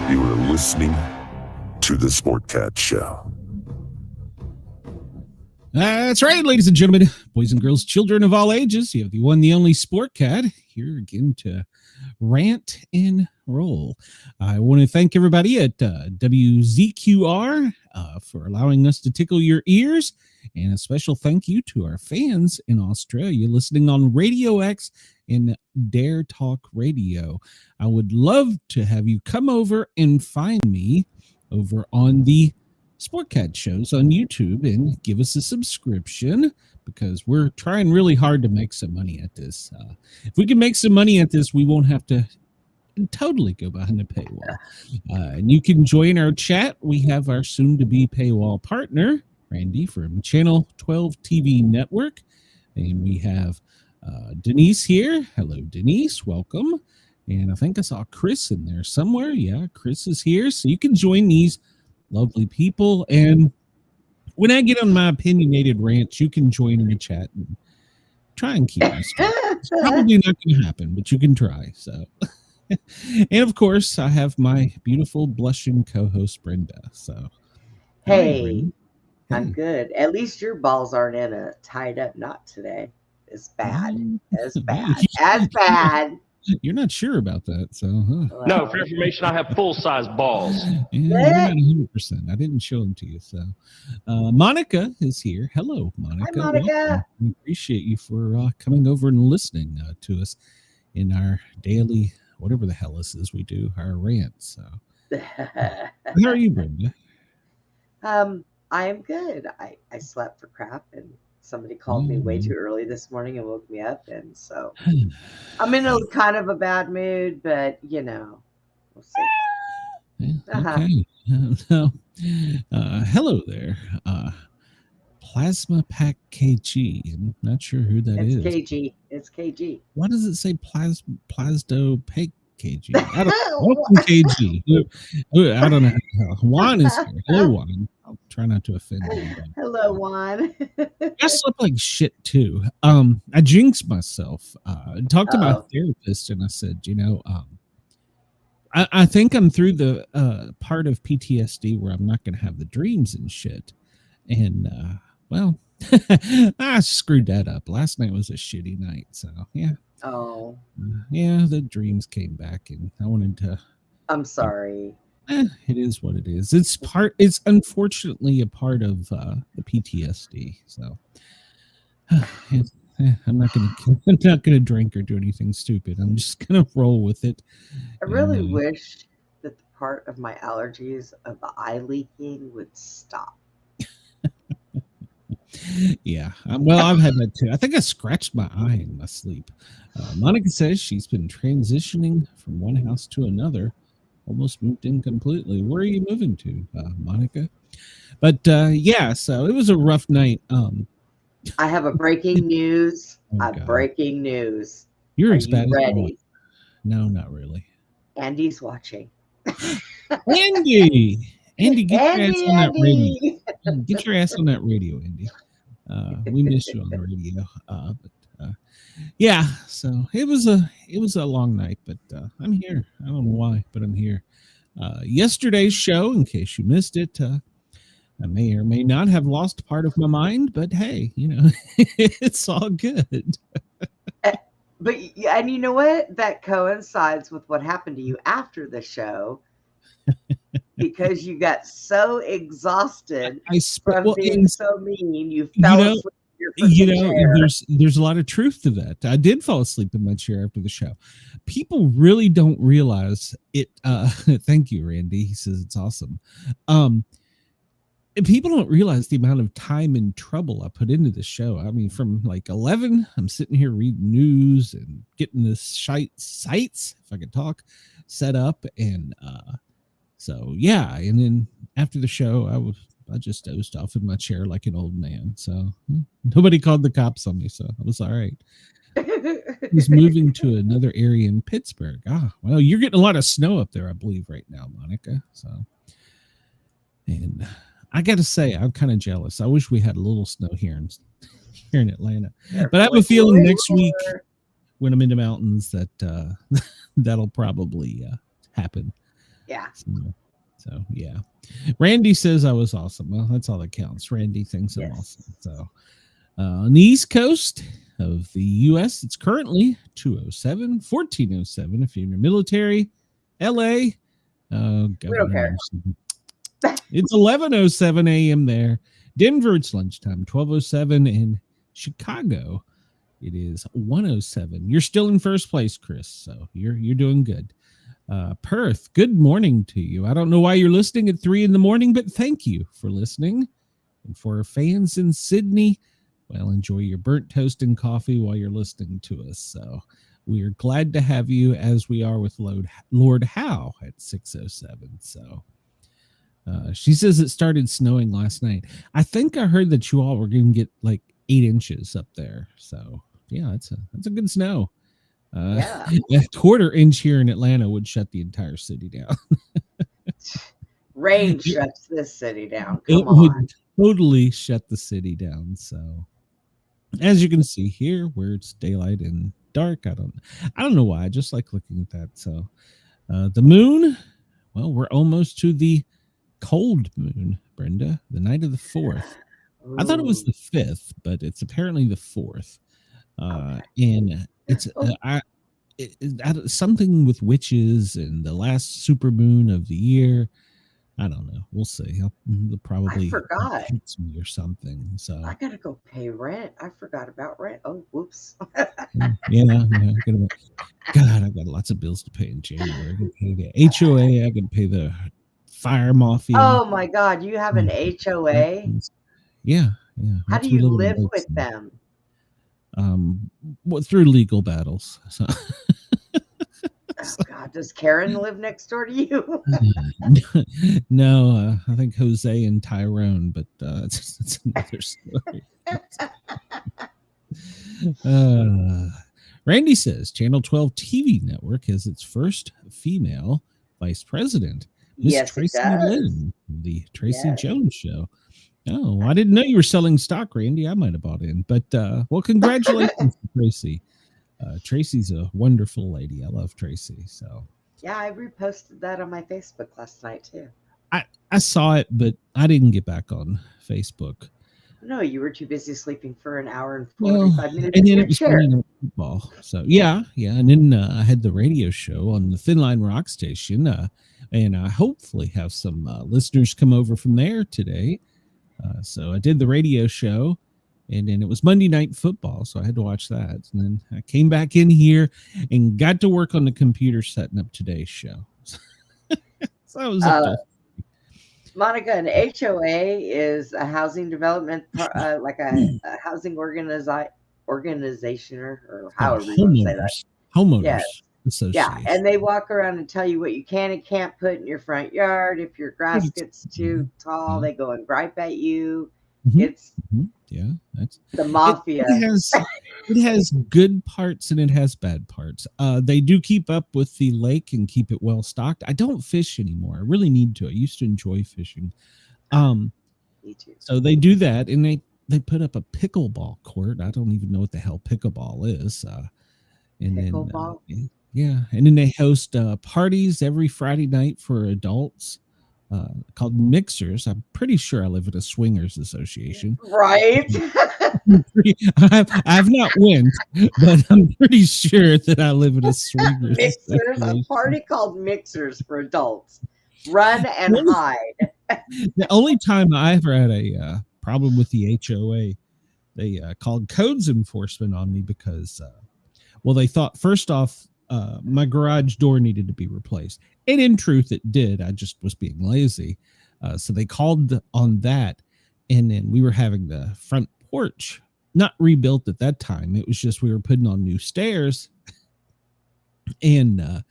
You are listening to the Sportcat Show. That's right, ladies and gentlemen, boys and girls, children of all ages. You have the one, the only Sportcat here again to rant and roll. I want to thank everybody at WZQR for allowing us to tickle your ears, and a special thank you to our fans in Australia listening on Radio X and Dare Talk Radio. I would love to have you come over and find me over on the Sportcat shows on YouTube and give us a subscription, because we're trying really hard to make some money at this. If we can make some money at this, we won't have to totally go behind the paywall. And you can join our chat. We have our soon-to-be paywall partner, Randy, from Channel 12 TV Network. And we have Denise here. Hello, Denise. Welcome. And I think I saw Chris in there somewhere. Yeah, Chris is here. So you can join these lovely people. And when I get on my opinionated rants, you can join in the chat and try and keep me straight. It's probably not going to happen, but you can try. So, and of course, I have my beautiful blushing co-host Brenda. So, hey, I'm good. At least your balls aren't in a tied up knot today. It's bad. As bad. As bad. You're not sure about that, so no. For information, I have full-size balls. Yeah, you're not 100%. I didn't show them to you. So, Monica is here. Hello, Monica. Hi, Monica. Welcome. We appreciate you for coming over and listening to us in our daily, whatever the hell this is we do, our rants. So, how are you, Brenda? I am good. I slept for crap, and somebody called me way too early this morning and woke me up, and so I'm in a kind of a bad mood, but you know, we'll see. Yeah, okay. Hello there, Plasma Pack KG. I'm not sure who that is. KG. It's KG. Why does it say Plasdo Pack KG? I don't know. KG. I don't know. Juan is here. Hello, Juan. I'll try not to offend anybody. Hello, Juan. I slept like shit too. I jinxed myself. I talked to my therapist, and I said, you know, I think I'm through the part of PTSD where I'm not going to have the dreams and shit. And well, I screwed that up. Last night was a shitty night, so yeah. Oh. Yeah, the dreams came back, and I wanted to. I'm sorry. It is what it is. It's unfortunately a part of the PTSD. So I'm not gonna drink or do anything stupid. I'm just gonna roll with it. I really wish that the part of my allergies of the eye leaking would stop. Yeah, well, I've had that too. I think I scratched my eye in my sleep. Monica says she's been transitioning from one house to another. Almost moved in completely. Where are you moving to, Monica? But yeah, so it was a rough night. I have a breaking news. Breaking news. You're ready? No, not really. Andy's watching. Andy, get your ass on that radio. Get your ass on that radio, Andy. We miss you on the radio. Yeah, so it was a long night, but I'm here. I don't know why, but I'm here. Yesterday's show, in case you missed it, I may or may not have lost part of my mind, but hey, you know, it's all good. But and you know what? That coincides with what happened to you after the show, because you got so exhausted from being so mean, you fell asleep. There's a lot of truth to that. I did fall asleep in my chair after the show. People really don't realize it. Thank you, Randy. He says it's awesome. People don't realize the amount of time and trouble I put into the show. I mean, from like 11, I'm sitting here reading news and getting this sites, if I could talk, set up. And so, yeah. And then after the show, I just dozed off in my chair like an old man. So nobody called the cops on me. So I was all right. He's moving to another area in Pittsburgh. Well, you're getting a lot of snow up there, I believe, right now, Monica. So, and I got to say, I'm kind of jealous. I wish we had a little snow here in Atlanta. But I have a feeling next week when I'm in the mountains that that'll probably happen. Yeah. So yeah. Randy says I was awesome. Well, that's all that counts. Randy thinks I'm awesome. So on the East Coast of the U.S., it's currently 14:07 if you're in the military. L.A. We don't care. It's 11:07 a.m. there. Denver, it's lunchtime, 12:07. In Chicago, it is 1:07. You're still in first place, Chris. So you're doing good. Perth, good morning to you. I don't know why you're listening at 3 a.m, but thank you for listening. And for our fans in Sydney, well, enjoy your burnt toast and coffee while you're listening to us. So we are glad to have you, as we are with Lord Howe at 6:07. So she says it started snowing last night. I think I heard that you all were going to get like 8 inches up there. So yeah, that's a good snow. A quarter inch here in Atlanta would shut the entire city down. Rain shuts this city down. It would totally shut the city down. So as you can see here, where it's daylight and dark, I don't know why. I just like looking at that. So the moon, well, we're almost to the cold moon, Brenda, the night of the 4th. Ooh. I thought it was the 5th, but it's apparently the 4th. And it's something with witches and the last super moon of the year. I don't know. We'll see. They'll probably I forgot me or something. So I gotta go pay rent. I forgot about rent. Oh, whoops. yeah. God, I've got lots of bills to pay in January. I can pay the HOA. I can pay the fire mafia. Oh my God, you have an HOA? Yeah. How do you live with them? Through legal battles. So. Oh God, does Karen live next door to you? No, I think Jose and Tyrone, but it's another story. Randy says Channel 12 TV network has its first female vice president, Miss Tracy Lynn, the Tracy Jones Show. Oh, I didn't know you were selling stock, Randy. I might have bought in, but well, congratulations to Tracy. Tracy's a wonderful lady. I love Tracy. So yeah, I reposted that on my Facebook last night too. I saw it, but I didn't get back on Facebook. No, you were too busy sleeping for an hour and 45 minutes. And then it was football. So yeah. And then I had the radio show on the Thin Line Rock Station, and I hopefully have some listeners come over from there today. So I did the radio show, and then it was Monday Night Football, so I had to watch that. And then I came back in here and got to work on the computer setting up today's show. So I was Monica, an HOA is a housing development, like a housing organization or however you want to say that. Homeowners Association. Yeah, and they walk around and tell you what you can and can't put in your front yard. If your grass gets too tall, they go and gripe at you. It's that's the mafia. It has good parts and it has bad parts. They do keep up with the lake and keep it well stocked. I don't fish anymore. I really need to. I used to enjoy fishing. Me too. So they do that, and they put up a pickleball court. I don't even know what the hell pickleball is. And pickleball? Then and then they host parties every Friday night for adults. Called Mixers. I'm pretty sure I live in a swingers association. Right. I've not went, but I'm pretty sure that I live in a swingers Mixers, a party called Mixers for adults. Run and hide. The only time I ever had a problem with the HOA, they called codes enforcement on me because, they thought first off, my garage door needed to be replaced. And in truth, it did. I just was being lazy. So they called on that. And then we were having the front porch not rebuilt at that time. It was just we were putting on new stairs. And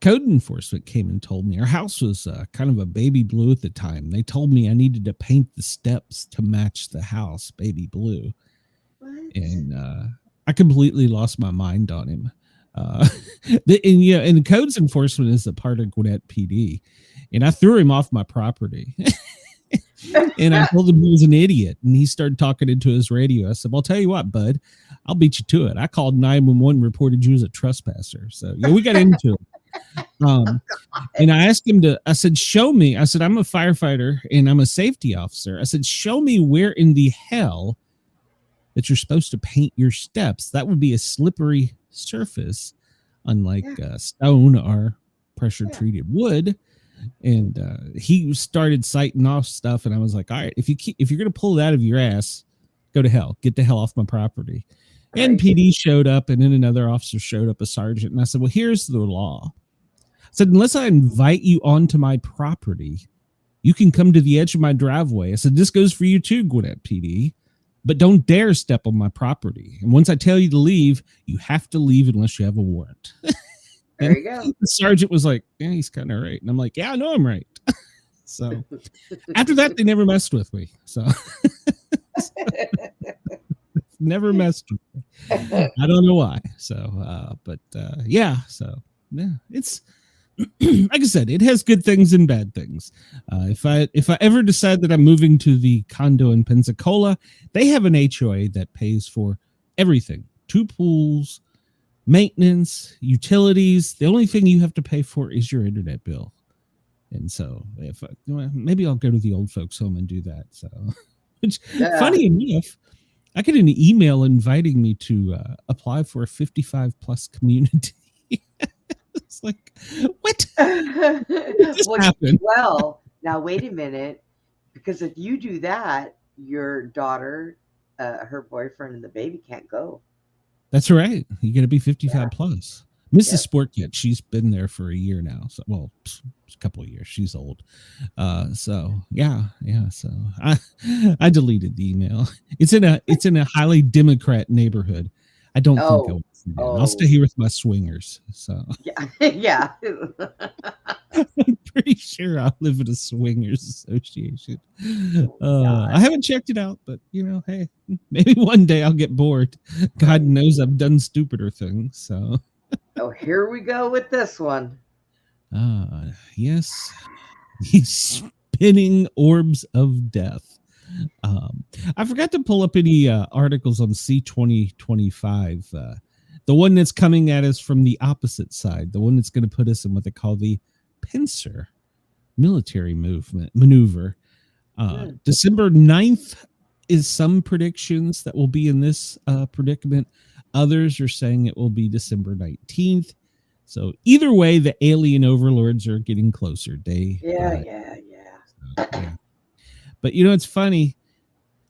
code enforcement came and told me our house was kind of a baby blue at the time. They told me I needed to paint the steps to match the house baby blue. What? And I completely lost my mind on him. And codes enforcement is a part of Gwinnett PD, and I threw him off my property. And I told him he was an idiot, and he started talking into his radio. I said, well, I'll tell you what, bud, I'll beat you to it. I called 911, reported you as a trespasser. So yeah, we got into it. And I asked him I said, show me. I said, I'm a firefighter and I'm a safety officer. I said, show me where in the hell that you're supposed to paint your steps. That would be a slippery surface, unlike stone or pressure treated wood. And he started citing off stuff, and I was like, all right, if you're gonna pull it out of your ass, go to hell. Get the hell off my property. Right. And PD showed up, and then another officer showed up, a sergeant, and I said, well, here's the law. I said, unless I invite you onto my property, you can come to the edge of my driveway. I said, this goes for you too, Gwinnett PD, but don't dare step on my property. And once I tell you to leave, you have to leave unless you have a warrant. There you go. The sergeant was like, yeah, he's kind of right. And I'm like, yeah, I know I'm right. So after that, they never messed with me. So never messed with me. I don't know why. So, yeah. So, yeah, it's like I said, it has good things and bad things. If I ever decide that I'm moving to the condo in Pensacola, they have an HOA that pays for everything. 2 pools, maintenance, utilities. The only thing you have to pay for is your internet bill. And so maybe I'll go to the old folks home and do that. So, which funny enough, I get an email inviting me to apply for a 55 plus community. It's like, what? What happened? Well, now wait a minute, because if you do that, your daughter, her boyfriend, and the baby can't go. That's right. You got to be 55 plus. Mrs. Sportcat, she's been there for a year now. So, well, a couple of years. She's old. So yeah. So I deleted the email. It's in a highly Democrat neighborhood. I don't think I'll stay here with my swingers. So yeah. I'm pretty sure I live in a swingers association. I haven't checked it out, but hey, maybe one day I'll get bored. God knows I've done stupider things. So here we go with this one. Yes, he's spinning orbs of death. I forgot to pull up any articles on C-2025. The one that's coming at us from the opposite side, the one that's going to put us in what they call the pincer military maneuver. December 9th is some predictions that will be in this predicament. Others are saying it will be December 19th. So either way, the alien overlords are getting closer day. Yeah. But it's funny.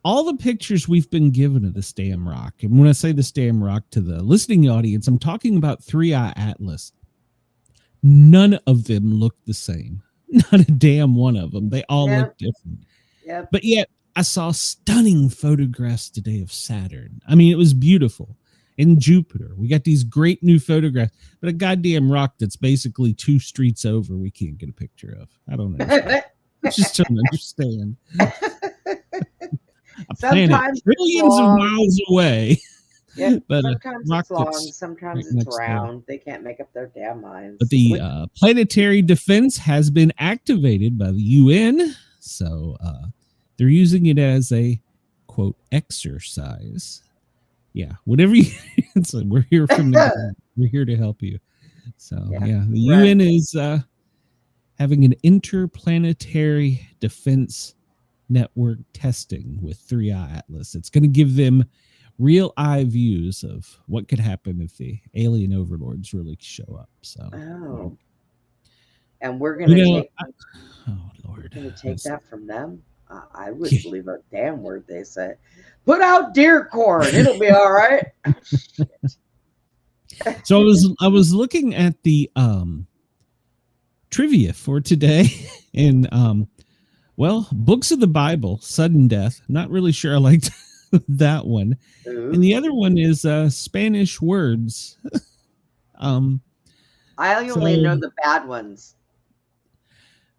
All the pictures we've been given of this damn rock, and when I say this damn rock to the listening audience, I'm talking about 3i Atlas. None of them look the same. Not a damn one of them. They all look different. Yep. But yet, I saw stunning photographs today of Saturn. I mean, it was beautiful. And Jupiter. We got these great new photographs, but a goddamn rock that's basically 2 streets over we can't get a picture of. I don't know. I just don't understand. A planet trillions of miles away. Yeah, but sometimes it's long, sometimes it's round. They can't make up their damn minds. But the planetary defense has been activated by the UN, so they're using it as a quote exercise. Yeah, whatever you. So we're here from the. We're here to help you. So the UN is having an interplanetary defense network testing with 3i Atlas. It's going to give them real eye views of what could happen if the alien overlords really show up. So, and we're going to take. Lord, going to take that from them. I wouldn't believe a damn word they say. Put out deer corn; it'll be all right. So I was looking at the trivia for today, and books of the Bible, sudden death. Not really sure I liked that one. Ooh. And the other one is Spanish words. I only know the bad ones.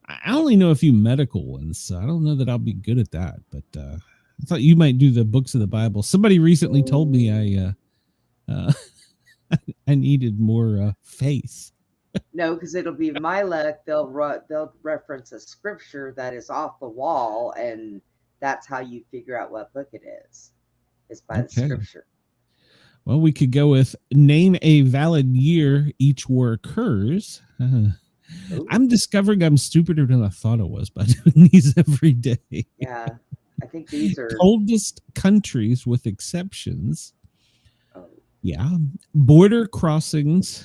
I only know a few medical ones, so I don't know that I'll be good at that. But I thought you might do the books of the Bible. Somebody recently told me I needed more faith. No, because it'll be my luck. They'll reference a scripture that is off the wall, and that's how you figure out what book it is. It's by the scripture. Well, we could go with name a valid year each war occurs. I'm discovering I'm stupider than I thought I was by doing these every day. Yeah, I think these are Coldest countries with exceptions. Oh. Yeah. Border crossings.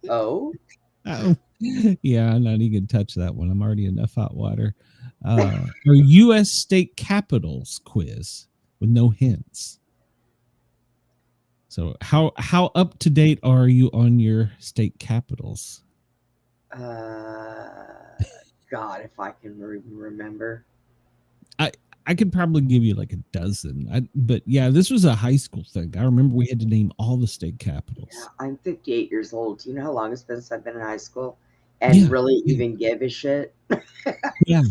Oh. Oh. Yeah, I'm not even gonna touch that one. I'm already enough hot water. Or U.S. state capitals quiz with no hints. So how up to date are you on your state capitals? God, if I can remember. I could probably give you like a dozen. But yeah, this was a high school thing. I remember we had to name all the state capitals. Yeah, I'm 58 years old. Do you know how long it's been since I've been in high school and really even give a shit? Yeah.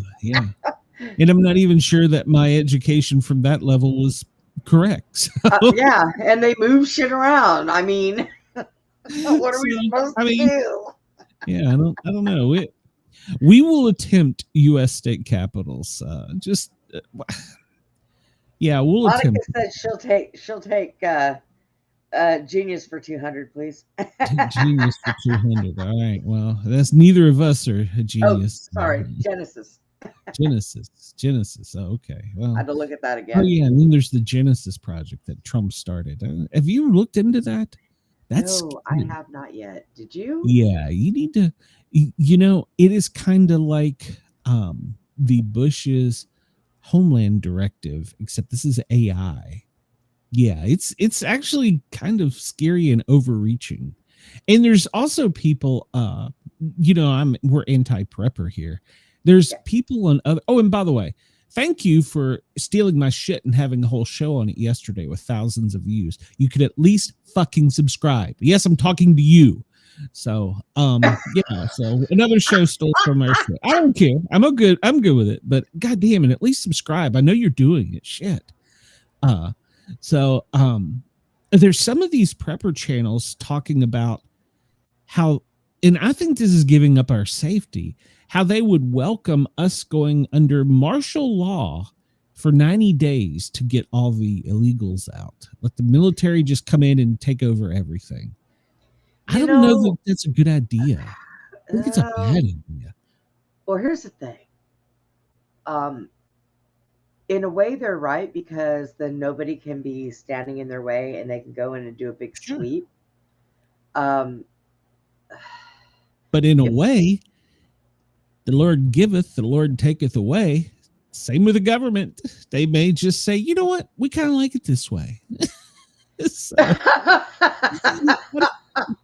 And I'm not even sure that my education from that level was correct. So. Yeah, and they move shit around. I mean, what are we supposed to do? Yeah, I don't know. We will attempt U.S. state capitals. We'll Monica attempt. said she'll take Genius for 200, please. Genius for 200. All right. Well, that's neither of us are a genius. Oh, sorry, Genesis. Genesis. Oh, okay. Well, I had to look at that again. Oh yeah, and then there's the Genesis project that Trump started. Have you looked into that? No, I have not yet. Did you? Yeah, you need to. You know, it is kind of like the Bush's Homeland Directive, except this is AI. Yeah, it's actually kind of scary and overreaching. And there's also people. We're anti-prepper here. There's people on other. Oh, and by the way, thank you for stealing my shit and having a whole show on it yesterday with thousands of views. You could at least fucking subscribe. Yes, I'm talking to you. So, so another show stole from our show. I don't care. I'm good with it. But goddamn it, at least subscribe. I know you're doing it. Shit. There's some of these prepper channels talking about how, and I think this is giving up our safety, how they would welcome us going under martial law for 90 days to get all the illegals out. Let the military just come in and take over everything. I don't know that that's a good idea. I think it's a bad idea. Well, here's the thing. In a way, they're right, because then nobody can be standing in their way and they can go in and do a big sweep. But in a way, the Lord giveth, the Lord taketh away. Same with the government. They may just say, you know what? We kind of like it this way. So,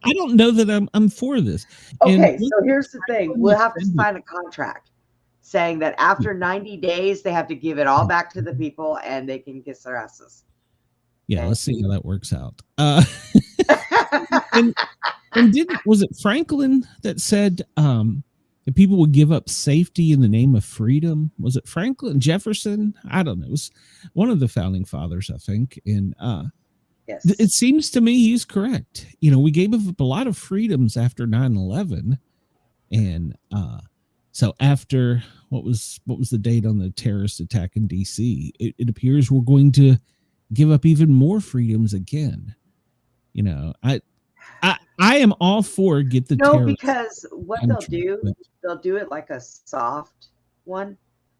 I don't know that I'm for this. Okay, so here's the thing. We'll have to sign a contract saying that after 90 days, they have to give it all back to the people and they can kiss their asses. Yeah, let's see how that works out. And was it Franklin that said that people would give up safety in the name of freedom? Was it Franklin? Jefferson? I don't know. It was one of the founding fathers, I think. And yes, it seems to me he's correct. You know, we gave up a lot of freedoms after 9/11, and so after what was the date on the terrorist attack in DC? It appears we're going to give up even more freedoms again. You know, I am all for get the because what they'll do it like a soft one,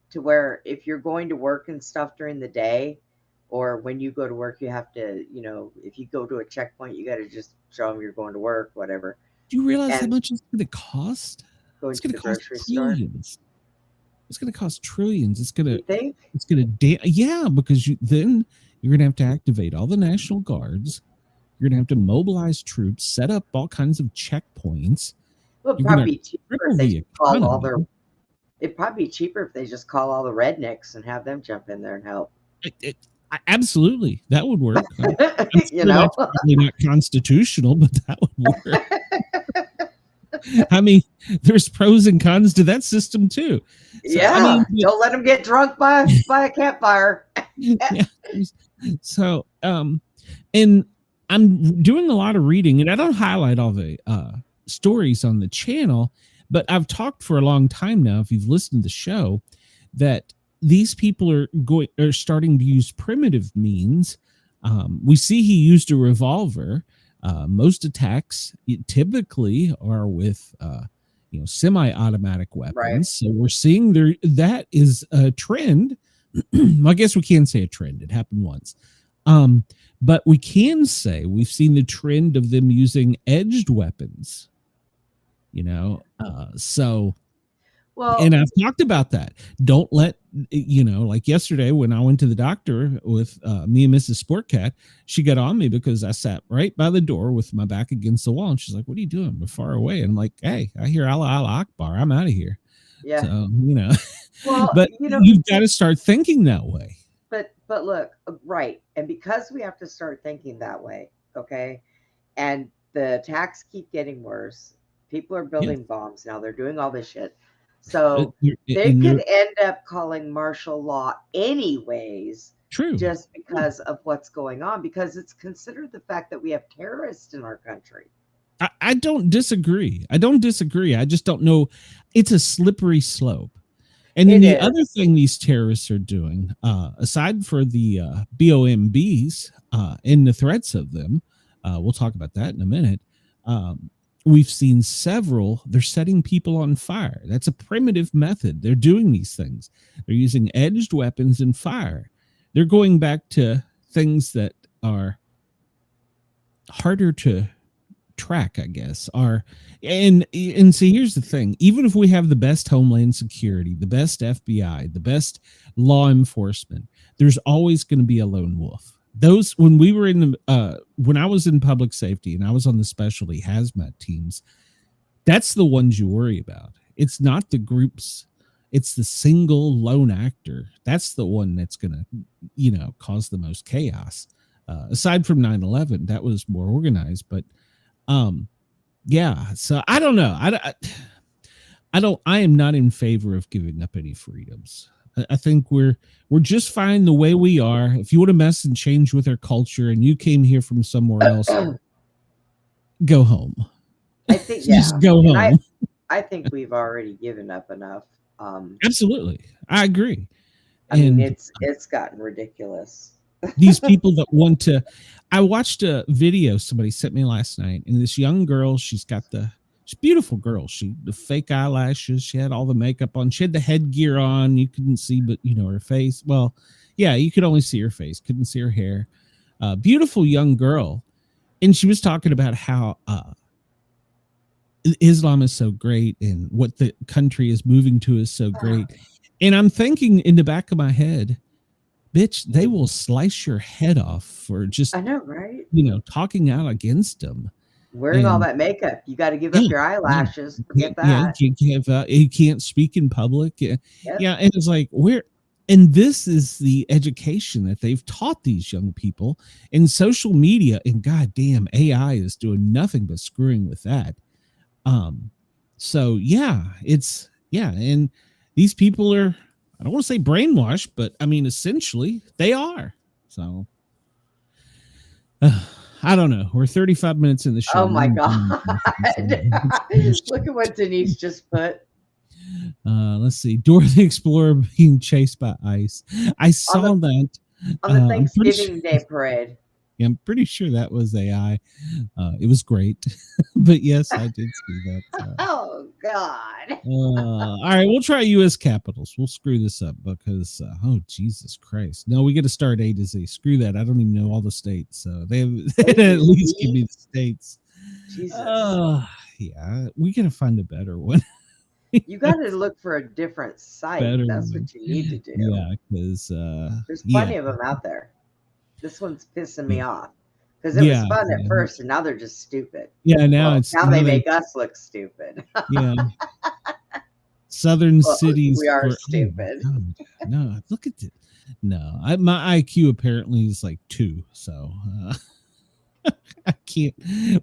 to where if you're going to work and stuff during the day, or when you go to work, you have to, if you go to a checkpoint, you got to just show them you're going to work, whatever. Do you realize how much it's going to cost? It's going to cost trillions. It's going to cost trillions. It's going to, yeah, because then you're going to have to activate all the National Guards. You're going to have to mobilize troops, set up all kinds of checkpoints. Well, it'd probably be cheaper if they call all their. It'd probably be cheaper if they just call all the rednecks and have them jump in there and help. Absolutely, that would work. That's probably not constitutional, but that would work. I mean, there's pros and cons to that system too. So, yeah, don't let them get drunk by a campfire. Yeah. So, and I'm doing a lot of reading, and I don't highlight all the stories on the channel, but I've talked for a long time now, if you've listened to the show, that these people are starting to use primitive means We see he used a revolver. Most attacks typically are with semi-automatic weapons. Right. So we're seeing that is a trend. I guess we can't say a trend. It happened once. But we can say we've seen the trend of them using edged weapons. So Well, and I've talked about that. Don't let, like yesterday when I went to the doctor with me and Mrs. Sportcat, she got on me because I sat right by the door with my back against the wall. And she's like, "What are you doing? We're far away." And I'm like, "Hey, I hear Allah Akbar. I'm out of here." yeah. So, Well, but you've got to start thinking that way. But look, right. And because we have to start thinking that way, okay, and the attacks keep getting worse. People are building bombs now. They're doing all this shit. So they could end up calling martial law anyways. True. Just because of what's going on, because it's considered the fact that we have terrorists in our country. I don't disagree. I just don't know. It's a slippery slope. And then the other thing these terrorists are doing, aside for the BOMBs and the threats of them, we'll talk about that in a minute. We've seen they're setting people on fire. That's a primitive method. They're doing these things. They're using edged weapons and fire. They're going back to things that are harder to track, I guess. And see, here's the thing. Even if we have the best Homeland Security, the best FBI, the best law enforcement, there's always going to be a lone wolf. When we were when I was in public safety and I was on the specialty hazmat teams, that's the ones you worry about. It's not the groups. It's the single lone actor. That's the one that's going to, cause the most chaos. Aside from 9/11, that was more organized, but so I don't know. I am not in favor of giving up any freedoms. I think we're just fine the way we are. If you want to mess and change with our culture and you came here from somewhere else, go home. I think just go home. I think we've already given up enough. Absolutely. I agree. I mean, it's gotten ridiculous. These people that want to, I watched a video somebody sent me last night, and this young girl, she's a beautiful girl. The fake eyelashes, she had all the makeup on, she had the headgear on. You couldn't see, but her face. Well, yeah, you could only see her face, couldn't see her hair. Beautiful young girl. And she was talking about how Islam is so great and what the country is moving to is so great. And I'm thinking in the back of my head, bitch, they will slice your head off for just, I know, right? Talking out against them. Wearing all that makeup. You got to give up your eyelashes. Forget that. You can't speak in public. Yeah. And it's like, and this is the education that they've taught these young people in social media, and goddamn AI is doing nothing but screwing with that. So and these people are, I don't want to say brainwashed, but I mean, essentially they are. So I don't know. We're 35 minutes in the show. Oh my God. Look at what Denise just put. Let's see. Dora the Explorer being chased by ice. I saw that on the Thanksgiving Day parade. Yeah, I'm pretty sure that was AI. It was great, but yes, I did see that. Oh God! All right, we'll try U.S. capitals. We'll screw this up because oh Jesus Christ! No, we got to start A to Z. Screw that. I don't even know all the states, so they at least give me the states. Jesus. Yeah, we got to find a better one. You got to look for a different site. That's what you need to do. Yeah, because there's plenty of them out there. This one's pissing me off because it was fun at first, and now they're just stupid. Yeah, now they make us look stupid. Yeah, southern cities. We are stupid. Oh, no, look at it. No, my IQ apparently is like 2, so I can't.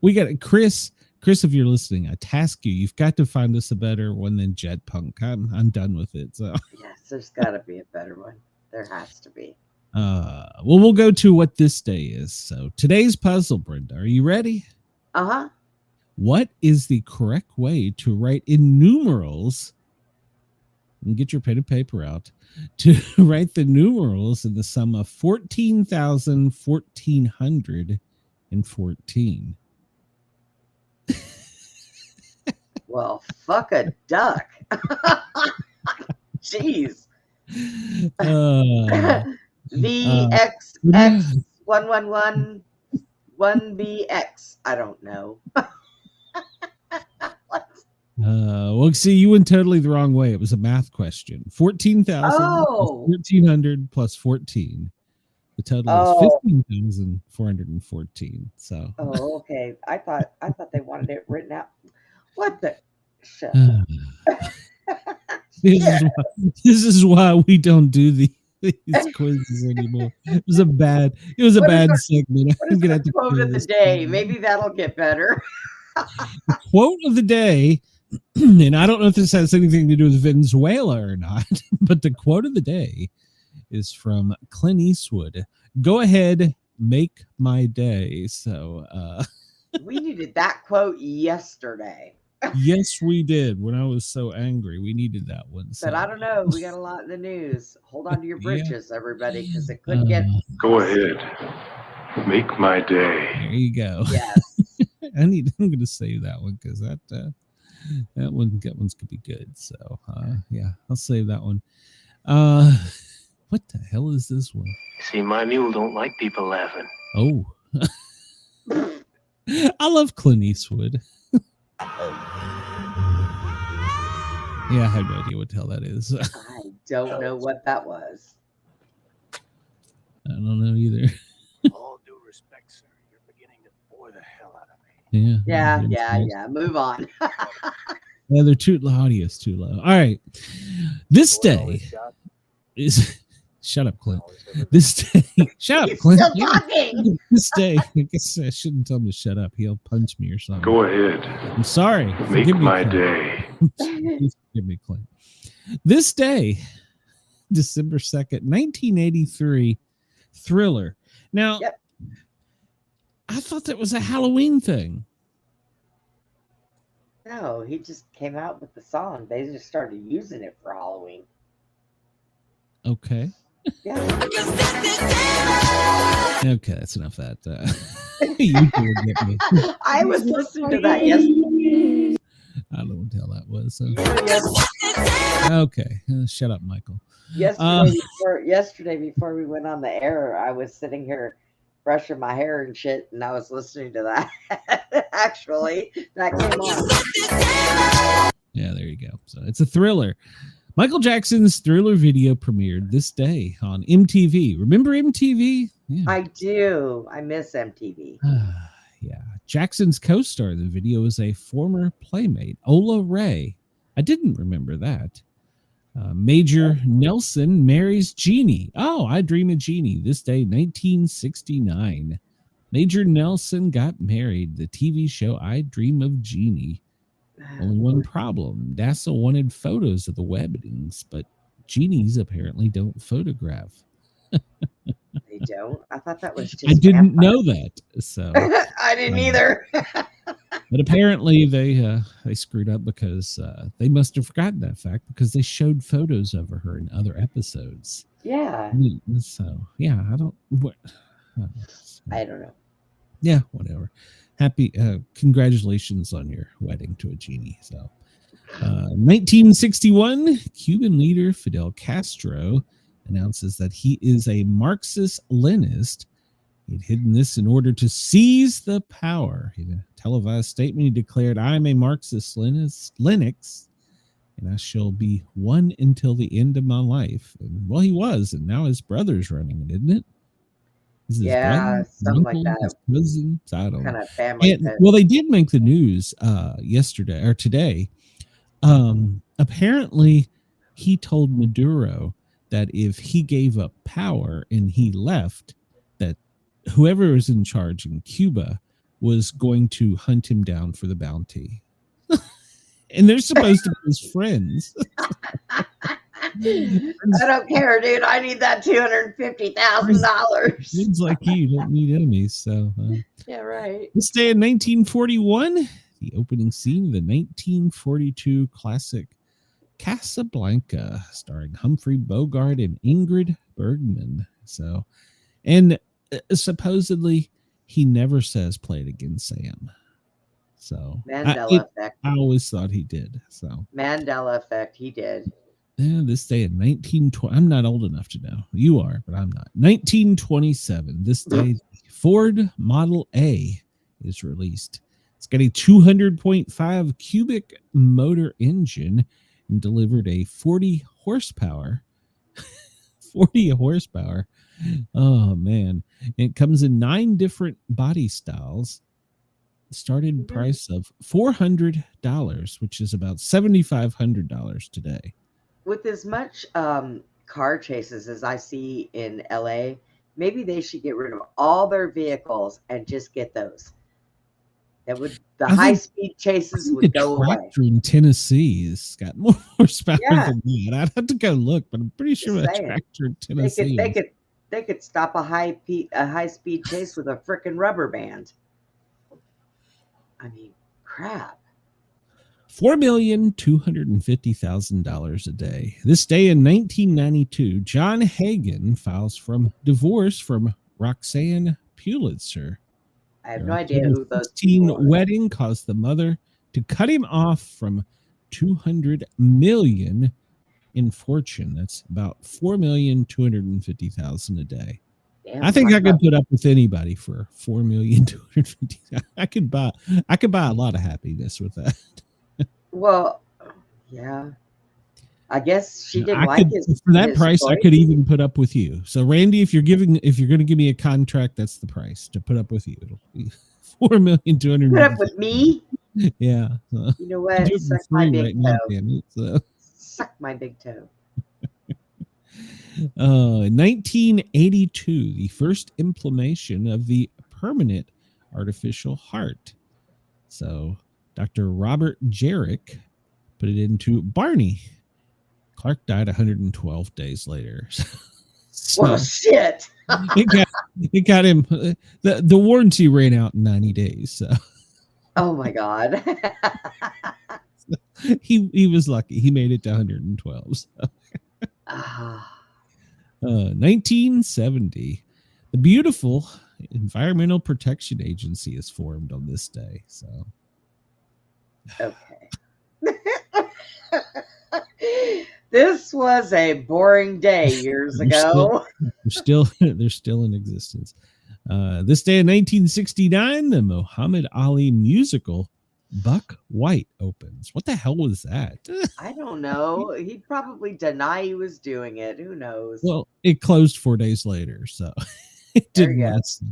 We got Chris. Chris, if you're listening, I task you. You've got to find us a better one than Jetpunk. I'm done with it. So yes, there's got to be a better one. There has to be. Well, we'll go to what this day is. So today's puzzle, Brenda, are you ready? Uh-huh. What is the correct way to write in numerals and get your pen and paper out to write the numerals in the sum of 14,114. Well, fuck a duck. Jeez. VXX1111BX. I don't know. Well, see, you went totally the wrong way. It was a math question. 14,000 plus 1,400 plus 14. The total is 15,414. So. Oh, okay. I thought they wanted it written out. What the? Shut This is why we don't do these quizzes anymore. It was a bad segment. What is the quote of the day? Maybe that'll get better. The quote of the day, and I don't know if this has anything to do with Venezuela or not, but the quote of the day is from Clint Eastwood. Go ahead, make my day. So we needed that quote yesterday. Yes, we did. When I was so angry, we needed that one. So. But I don't know. We got a lot in the news. Hold on to your britches, everybody, because it could get. Go ahead, make my day. There you go. Yes. I'm going to save that one because that one's could be good. So yeah, I'll save that one. What the hell is this one? See, my mule don't like people laughing. Oh. I love Clint Eastwood. Yeah, I have no idea what the hell that is. I don't know what that was. I don't know either. All due respect, sir, you're beginning to bore the hell out of me. Yeah. Move on. Yeah, they're too audio's too low. All right. This day is shut up, Clint. This day, shut up, Clint. Still talking. This day, I guess I shouldn't tell him to shut up. He'll punch me or something. Go ahead, I'm sorry. make Forgive me, my Clint. day. Please forgive me, Clint. This day, December 2nd, 1983, Thriller. Now, Yep. I thought that was a Halloween thing. No, he just came out with the song. They just started using it for Halloween. Okay. Yeah. Okay, that's enough of that. You can get me. I was listening to that yesterday. I don't know what the hell that was. So. Yes. Okay, shut up, Michael. Yesterday before we went on the air, I was sitting here brushing my hair and shit, and I was listening to that. Actually, that came on. Yeah, there you go. So it's a Thriller. Michael Jackson's Thriller video premiered this day on MTV. Remember MTV? Yeah. I do. I miss MTV. Yeah. Jackson's co-star in the video is a former playmate, Ola Ray. I didn't remember that. Major Nelson marries Jeannie. Oh, I Dream of Jeannie. This day, 1969. Major Nelson got married. The TV show I Dream of Jeannie. Only one problem. NASA wanted photos of the weddings, but genies apparently don't photograph. They don't? I thought that was just I didn't know that. So I didn't either. But apparently they screwed up because they must have forgotten that fact because they showed photos of her in other episodes. Yeah. So yeah, I don't know. Yeah, whatever. Happy congratulations on your wedding to a genie. So 1961, Cuban leader Fidel Castro announces that he is a Marxist-Leninist. He'd hidden this in order to seize the power. In a televised statement, he declared, "I'm a Marxist-Leninist, and I shall be one until the end of my life." And well, he was, and now his brother's running it, isn't it? Yeah, something like that. His cousin? I don't know. Kind of family. Well, they did make the news yesterday or today. Apparently, he told Maduro that if he gave up power and he left, that whoever was in charge in Cuba was going to hunt him down for the bounty. And they're supposed to be his friends. I don't care, dude. I need that $250,000. Seems like you don't need enemies. So yeah, right. This day in 1941, the opening scene of the 1942 classic Casablanca, starring Humphrey Bogart and Ingrid Bergman. So, and supposedly he never says "play it again, Sam." So Mandela effect. I always thought he did. So Mandela effect. He did. yeah, this day in 1920. I'm not old enough to know. You are, but I'm not. 1927. This day, Ford Model A is released. It's got a 200.5 cubic motor engine and delivered a 40 horsepower. 40 horsepower. Oh, man. It comes in 9 different body styles. Started price of $400, which is about $7,500 today. With as much car chases as I see in LA, maybe they should get rid of all their vehicles and just get those. That would the high speed chases would go away. In Tennessee has got more horsepower Yeah. than that. I'd have to go look, but I'm pretty sure Just that saying. tractor in Tennessee. They could stop a high speed chase with a frickin' rubber band. I mean, crap. $4,250,000 a day. This day in 1992, John Hagen files from divorce from Roxanne Pulitzer. I have no idea who those people are. Wedding caused the mother to cut him off from $200 million in fortune. That's about $4,250,000 a day. Damn, I think I could put up with anybody for $4,250,000. I could buy a lot of happiness with that. Well, yeah. I guess she didn't like his for that price. voice. I could even put up with you. So, Randy, if you're going to give me a contract, that's the price to put up with you. It'll be $4,250,000. Put up with me. Yeah. You know what? Suck my big toe. Damn it, so. Suck my big toe. In 1982, the first implementation of the permanent artificial heart. So, Dr. Robert Jarrick put it into Barney. Clark died 112 days later. So Well, shit. it got him. The warranty ran out in 90 days. So. Oh my God. he was lucky. He made it to 112. So. 1970, the beautiful Environmental Protection Agency is formed on this day. So. Okay. This was a boring day years ago. They're still in existence. This day in 1969, the Muhammad Ali musical Buck White opens. What the hell was that? I don't know. He'd probably deny he was doing it. Who knows? Well, it closed 4 days later, so it didn't last.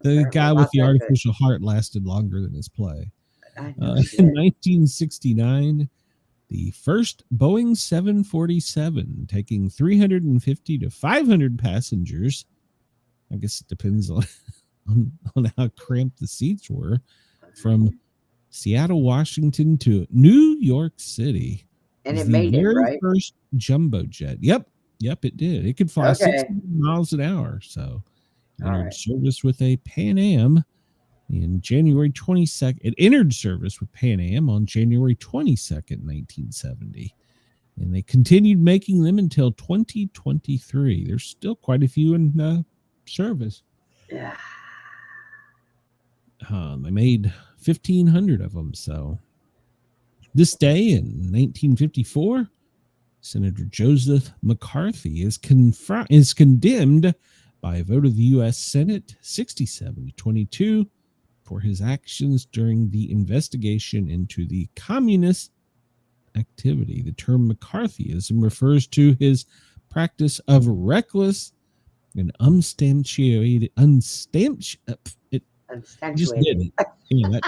The guy with the artificial heart lasted longer than his play. In 1969, the first Boeing 747 taking 350 to 500 passengers. I guess it depends on how cramped the seats were, from Seattle, Washington to New York City. And it made it, right? First jumbo jet. Yep, it did. It could fly 60 miles an hour. So entered service with a Pan Am in January 22nd. It entered service with Pan Am on January 22nd, 1970. And they continued making them until 2023. There's still quite a few in service. Yeah. They made 1,500 of them. So this day in 1954, Senator Joseph McCarthy is condemned by a vote of the U.S. Senate 67-22 for his actions during the investigation into the communist activity. The term McCarthyism refers to his practice of reckless and unsubstantiated that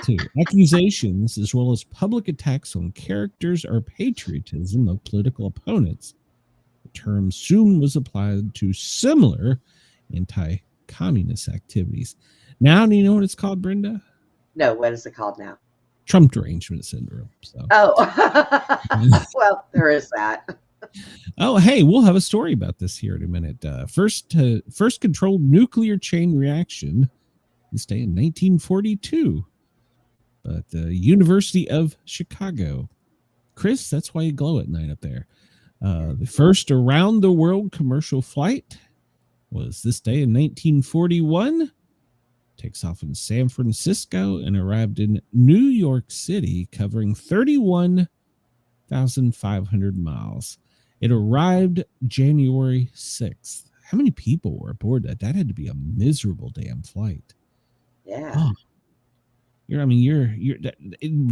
too. Accusations, as well as public attacks on characters or patriotism of political opponents. The term soon was applied to similar anti-communist activities. Now, do you know what it's called, Brenda? No, what is it called now? Trump derangement syndrome. So. Oh, well, there is that. Oh, hey, we'll have a story about this here in a minute. First controlled nuclear chain reaction this day in 1942. But the University of Chicago Chris, that's why you glow at night up there. The first around the world commercial flight was this day in 1941. Takes off in San Francisco and arrived in New York City, covering 31,500 miles. It arrived January 6th. How many people were aboard that? That had to be a miserable damn flight. Yeah. Oh. It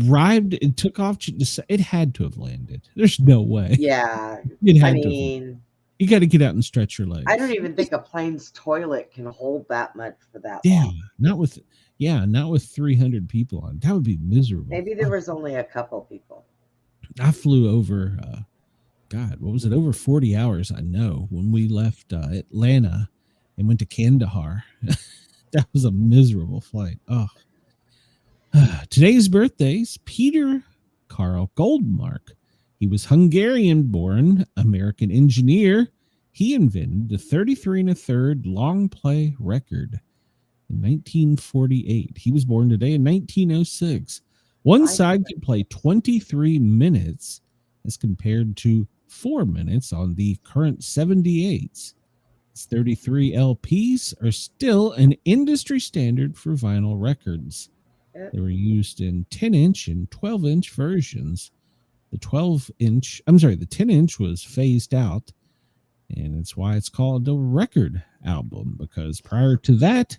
arrived, it took off. It had to have landed. There's no way. Yeah. It had I to. mean, you got to get out and stretch your legs. I don't even think a plane's toilet can hold that much for that long. Not with 300 people on. That would be miserable. Maybe there was only a couple people. I flew over, God, what was it? Over 40 hours, I know, when we left Atlanta and went to Kandahar. That was a miserable flight. Oh. Today's birthdays, Peter Karl Goldmark. He was Hungarian-born American engineer. He invented the 33 1/3 long play record in 1948. He was born today in 1906. One side could play 23 minutes as compared to 4 minutes on the current 78s. 33 LPs are still an industry standard for vinyl records. They were used in 10-inch and 12-inch versions. The 10-inch was phased out, and it's why it's called a record album, because prior to that,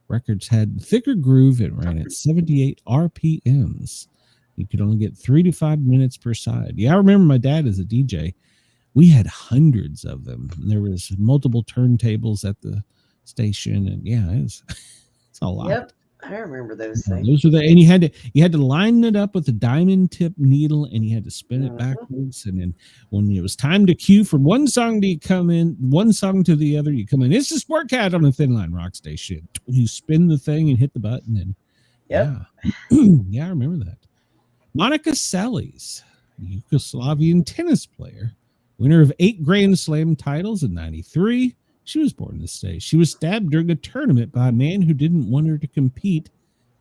records had thicker groove and ran at 78 RPMs. You could only get 3 to 5 minutes per side. Yeah, I remember my dad as a DJ. We had hundreds of them. There was multiple turntables at the station, and yeah, it's a lot. Yep. I remember those things. Those were and you had to line it up with a diamond tip needle, and you had to spin it backwards. And then when it was time to cue from one song to come in, one song to the other, you come in. It's the Sportcat on the Thin Line Rock Station. You spin the thing and hit the button, and yeah, I remember that. Monica Seles, Yugoslavian tennis player, winner of 8 Grand Slam titles in '93. She was born this day. She was stabbed during a tournament by a man who didn't want her to compete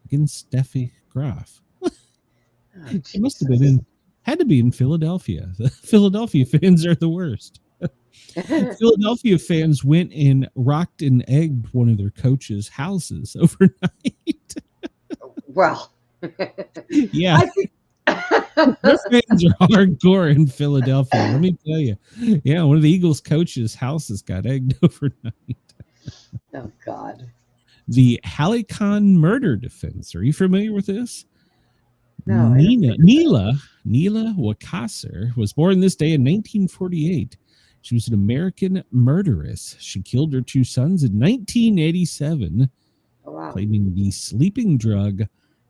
against Steffi Graf. It must have been had to be in Philadelphia. The Philadelphia fans are the worst. Philadelphia fans went and rocked and egged one of their coaches' houses overnight. Well, yeah. Their fans are hardcore in Philadelphia. Let me tell you. Yeah, one of the Eagles' coaches' houses got egged overnight. Oh, God. The Halicon murder defense. Are you familiar with this? No. Neela Wakasser was born this day in 1948. She was an American murderess. She killed her 2 sons in 1987, claiming the sleeping drug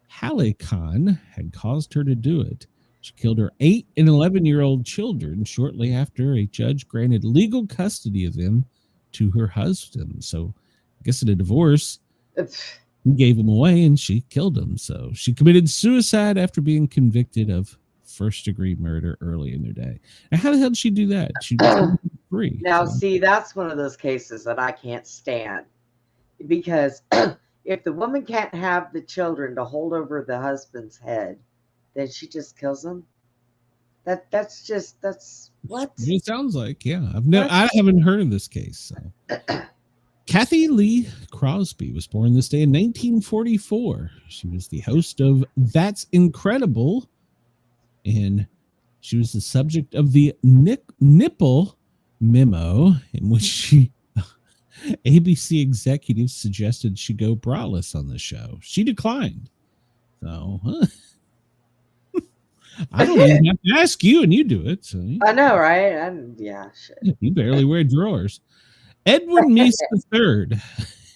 Halicon had caused her to do it. She killed her 8 and 11-year-old children shortly after a judge granted legal custody of them to her husband. So I guess in a divorce, he gave them away and she killed them. So she committed suicide after being convicted of first-degree murder early in their day. And how the hell did she do that? She was free. Now, see, that's one of those cases that I can't stand, because if the woman can't have the children to hold over the husband's head, then she just kills them. That's what it sounds like. Yeah, I haven't heard of this case. So. Kathy Lee Crosby was born this day in 1944. She was the host of That's Incredible, and she was the subject of the nipple memo, in which ABC executives suggested she go braless on the show. She declined. So I don't even have to ask you, and you do it. So I know, right? Yeah, shit. You barely wear drawers. Edwin Meese III,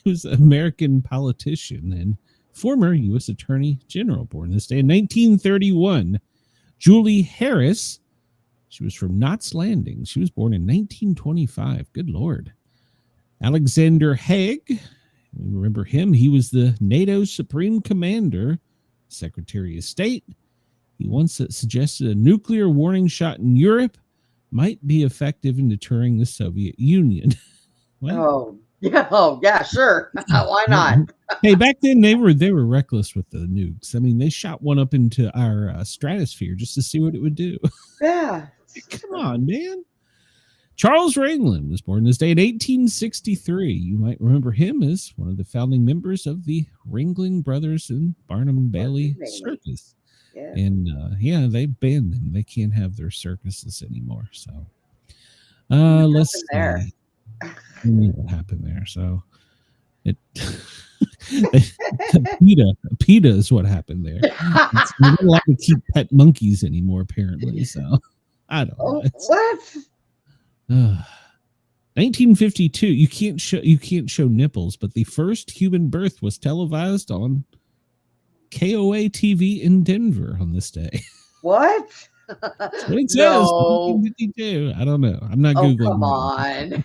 who's an American politician and former U.S. Attorney General, born this day in 1931. Julie Harris, she was from Knott's Landing. She was born in 1925. Good Lord. Alexander Haig, remember him? He was the NATO Supreme Commander, Secretary of State. He once suggested a nuclear warning shot in Europe might be effective in deterring the Soviet Union. Oh, Yeah, oh yeah, sure. Why not? Hey, back then they were reckless with the nukes. I mean, they shot one up into our stratosphere just to see what it would do. Yeah. Come on, man. Charles Rangland was born this day in 1863. You might remember him as one of the founding members of the Ringling Brothers and Barnum Bailey Circus. Yeah. And yeah, they banned them. They can't have their circuses anymore. So let's see. There? What happened there? So it PETA is what happened there. You're not allowed to keep pet monkeys anymore, apparently. So I don't know. What? 1952. You can't show nipples, but the first human birth was televised on KOA TV in Denver on this day. What? That's what it says. No. 1952. I don't know. I'm not googling. Come on.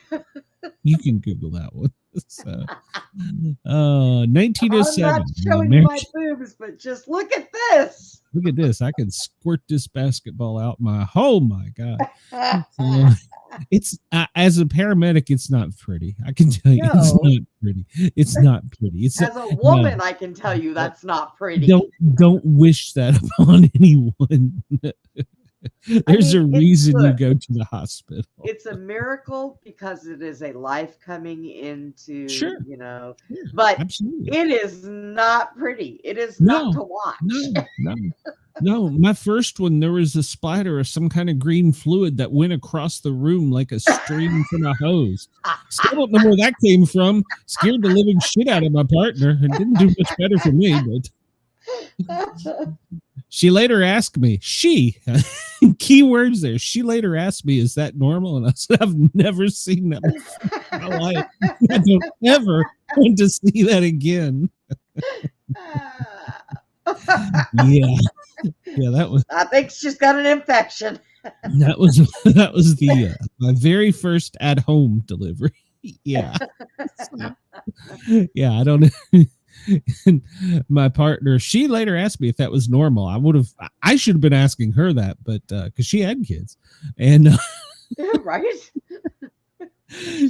You can Google that one. So, 1907. I'm not showing you my boobs, but just look at this. Look at this. I can squirt this basketball out my. Oh my god! It's as a paramedic, it's not pretty. I can tell you, it's not pretty. It's not pretty. It's as a woman, I can tell you that's not pretty. Don't wish that upon anyone. There's a reason you go to the hospital. It's a miracle because it is a life coming into, sure. You know, yeah, but absolutely. It is not pretty. It is not to watch. No. My first one, there was a splatter of some kind of green fluid that went across the room like a stream from a hose. Still don't know where that came from. Scared the living shit out of my partner. It didn't do much better for me, but she later asked me, key words there. She later asked me, is that normal? And I said, I've never seen that before in my life. I don't ever want to see that again. Yeah, that was. I think she's got an infection. That was the my very first at home delivery. Yeah, yeah. I don't know. And my partner, she later asked me if that was normal. I should have been asking her that, but because she had kids, and right.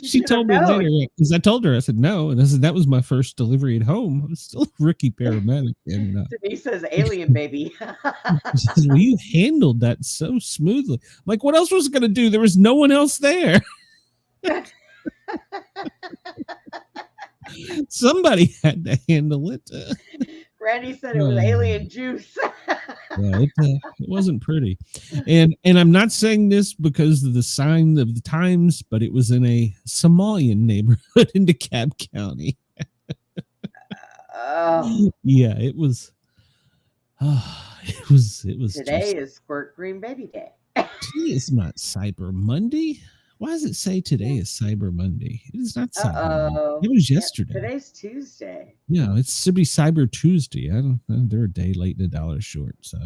She told me later because I told her, I said no, and I said that was my first delivery at home. I was still a rookie paramedic, and Denise says, "Alien baby." She says, well, you handled that so smoothly. I'm like, what else was I going to do? There was no one else there. Somebody had to handle it. Randy said it was alien juice. Yeah, it wasn't pretty. And I'm not saying this because of the sign of the times, but it was in a Somalian neighborhood in DeKalb County. Yeah, it was. It was. Today is Squirt Green Baby Day. Today is not Cyber Monday. Why does it say today is Cyber Monday? It is not Cyber Monday. It was yesterday. Today's Tuesday. Yeah, it should be Cyber Tuesday. I don't know. They're a day late and $1 short. So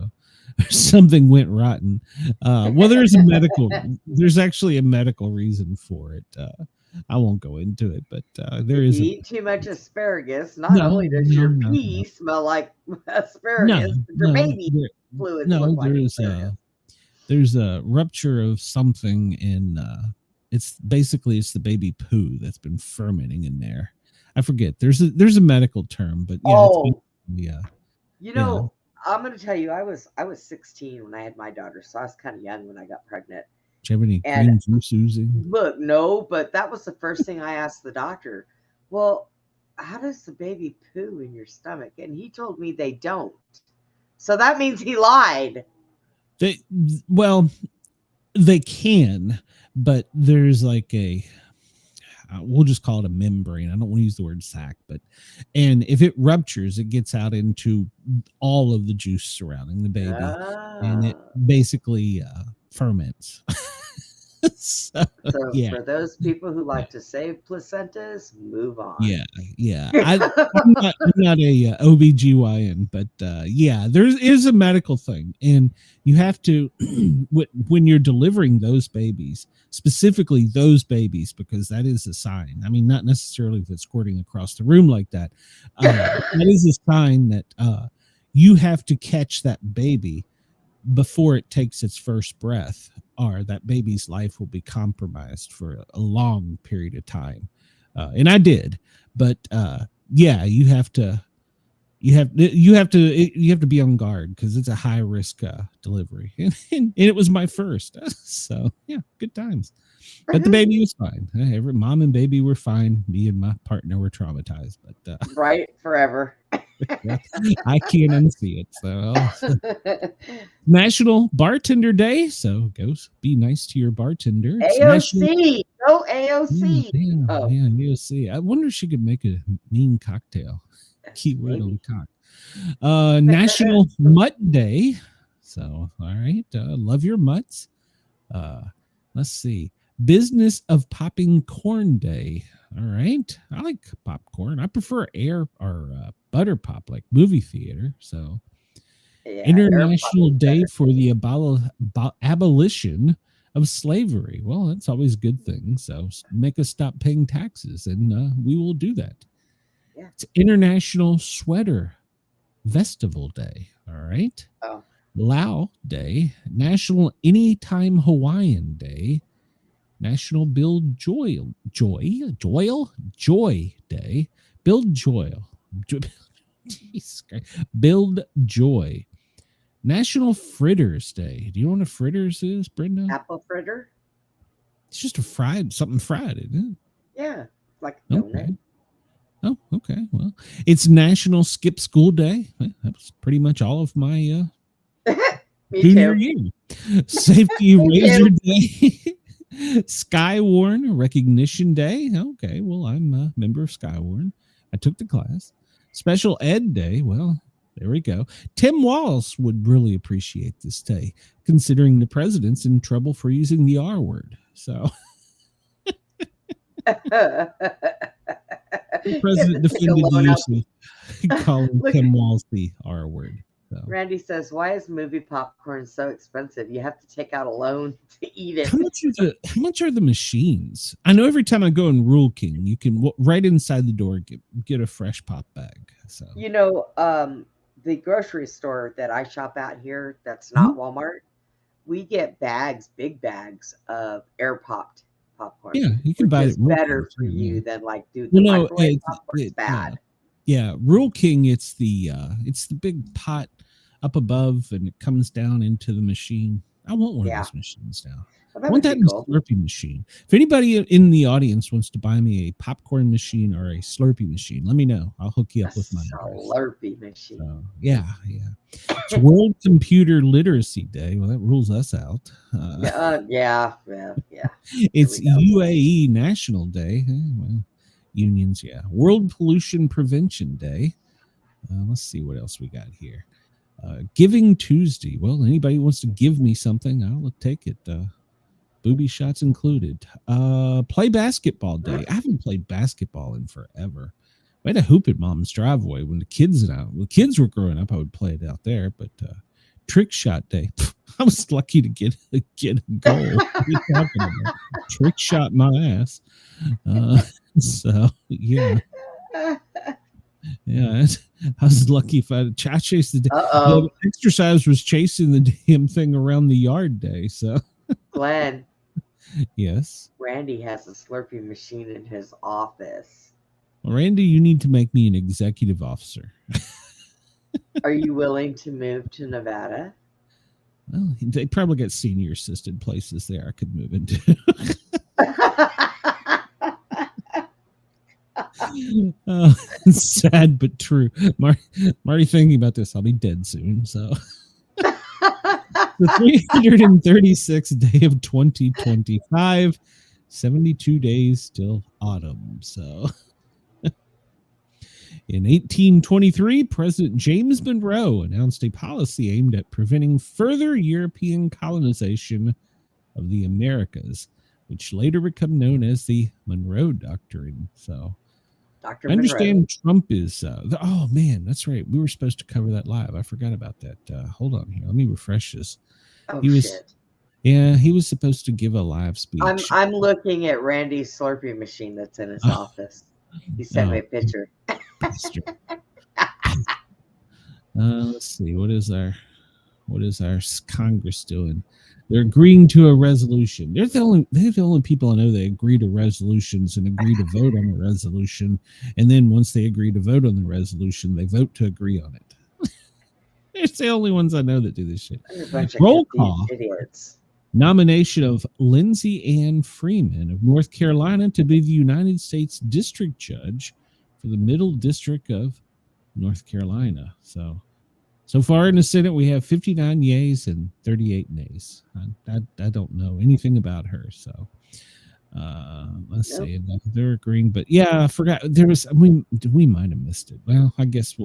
something went rotten. Well, there's actually a medical reason for it. I won't go into it, but there is. If you eat too much asparagus, not only does your pee smell like asparagus, but your baby fluids look like asparagus. There's a rupture of something, and it's the baby poo that's been fermenting in there. I forget. There's a medical term, but yeah. You know, I'm going to tell you, I was 16 when I had my daughter, so I was kind of young when I got pregnant. Do you have any green juice oozing? Look, no, but that was the first thing I asked the doctor. Well, how does the baby poo in your stomach? And he told me they don't. So that means he lied. They can, but there's like we'll just call it a membrane. I don't want to use the word sac, and if it ruptures, it gets out into all of the juice surrounding the baby, and it basically ferments. So for those people who like to save placentas, move on. Yeah. I'm not a OBGYN, but there is a medical thing, and you have to when you're delivering those babies, specifically those babies, because that is a sign. I mean, not necessarily if it's squirting across the room like that. That is a sign that you have to catch that baby before it takes its first breath, or that baby's life will be compromised for a long period of time. And I did, but yeah, you have to be on guard because it's a high risk delivery, and it was my first. So yeah, good times. But the baby was fine. Every mom and baby were fine. Me and my partner were traumatized, but right, forever. I can't unsee it. So National Bartender Day. So go be nice to your bartender. It's AOC, go AOC. Yeah, AOC. I wonder if she could make a mean cocktail. Keyword on cock. National Mutt Day. So all right, love your mutts. Let's see. Business of Popping Corn Day. All right. I like popcorn. I prefer air or butter pop, like movie theater. So, yeah, International Day for the abolition of slavery. Well, that's always a good thing. So, make us stop paying taxes, and we will do that. Yeah. It's International Sweater Festival Day. All right. Oh. Lao Day. National Anytime Hawaiian Day. National Build Joy Day. Build Joy. Build Joy. National Fritters Day. Do you know what a fritters is, Brenda? Apple fritter. It's just something fried, isn't it? Yeah, like a donut. Okay. Oh, okay. Well, it's National Skip School Day. That was pretty much all of my junior year. Safety Razor Day. Skywarn Recognition Day. Okay, well, I'm a member of Skywarn. I took the class. Special Ed Day. Well, there we go. Tim Walz would really appreciate this day, considering the president's in trouble for using the R word. So the president defended the use of calling Tim Walz the R word. So. Randy says, "Why is movie popcorn so expensive? You have to take out a loan to eat it." How much are the machines? I know every time I go in Rule King, you can right inside the door get a fresh pop bag. So the grocery store that I shop at here, that's not Walmart, we get big bags of air popped popcorn. Yeah, you can buy it. Better for you than do the microwave popcorn. It's bad. Yeah, Rule King, it's the big pot up above and it comes down into the machine. I want one of those machines now. Well, I want that Slurpee machine. If anybody in the audience wants to buy me a popcorn machine or a Slurpee machine, let me know. I'll hook you up with mine. Slurpee machine. So, yeah. It's World Computer Literacy Day. Well, that rules us out. Yeah. It's UAE National Day. Well, unions, yeah. World Pollution Prevention Day. Let's see what else we got here. Giving Tuesday. Well, anybody who wants to give me something, I'll take it. Booby shots included. Play basketball day. I haven't played basketball in forever. We had a hoop at Mom's driveway when the kids were growing up. I would play it out there, but trick shot day. I was lucky to get a goal. What are you talking about? Trick shot my ass. So yeah. Yeah, I was lucky if I chased the exercise was chasing the damn thing around the yard day. So Glenn. Yes. Randy has a Slurpee machine in his office. Well, Randy, you need to make me an executive officer. Are you willing to move to Nevada? Well, they probably got senior assisted places there I could move into. Sad but true. Marty, thinking about this, I'll be dead soon. So the 336th day of 2025, 72 days till autumn. So in 1823, President James Monroe announced a policy aimed at preventing further European colonization of the Americas, which later became known as the Monroe Doctrine. So Dr. I understand Monroe. Trump is oh man, that's right. We were supposed to cover that live. I forgot about that. Hold on here. Let me refresh this. Oh, shit. Yeah, he was supposed to give a live speech. I'm looking at Randy's Slurpee machine that's in his office. He sent me a picture. Let's see. What is our Congress doing? They're agreeing to a resolution. They're the only people I know that agree to resolutions and agree to vote on the resolution. And then once they agree to vote on the resolution, they vote to agree on it. It's the only ones I know that do this shit. They're a bunch of Roll confused call. idiots. Nomination of Lindsay Ann Freeman of North Carolina to be the United States District Judge for the Middle District of North Carolina. So far in the Senate, we have 59 yays and 38 nays. I don't know anything about her. So let's see. They're agreeing. But yeah, I forgot. We might have missed it. Well, I guess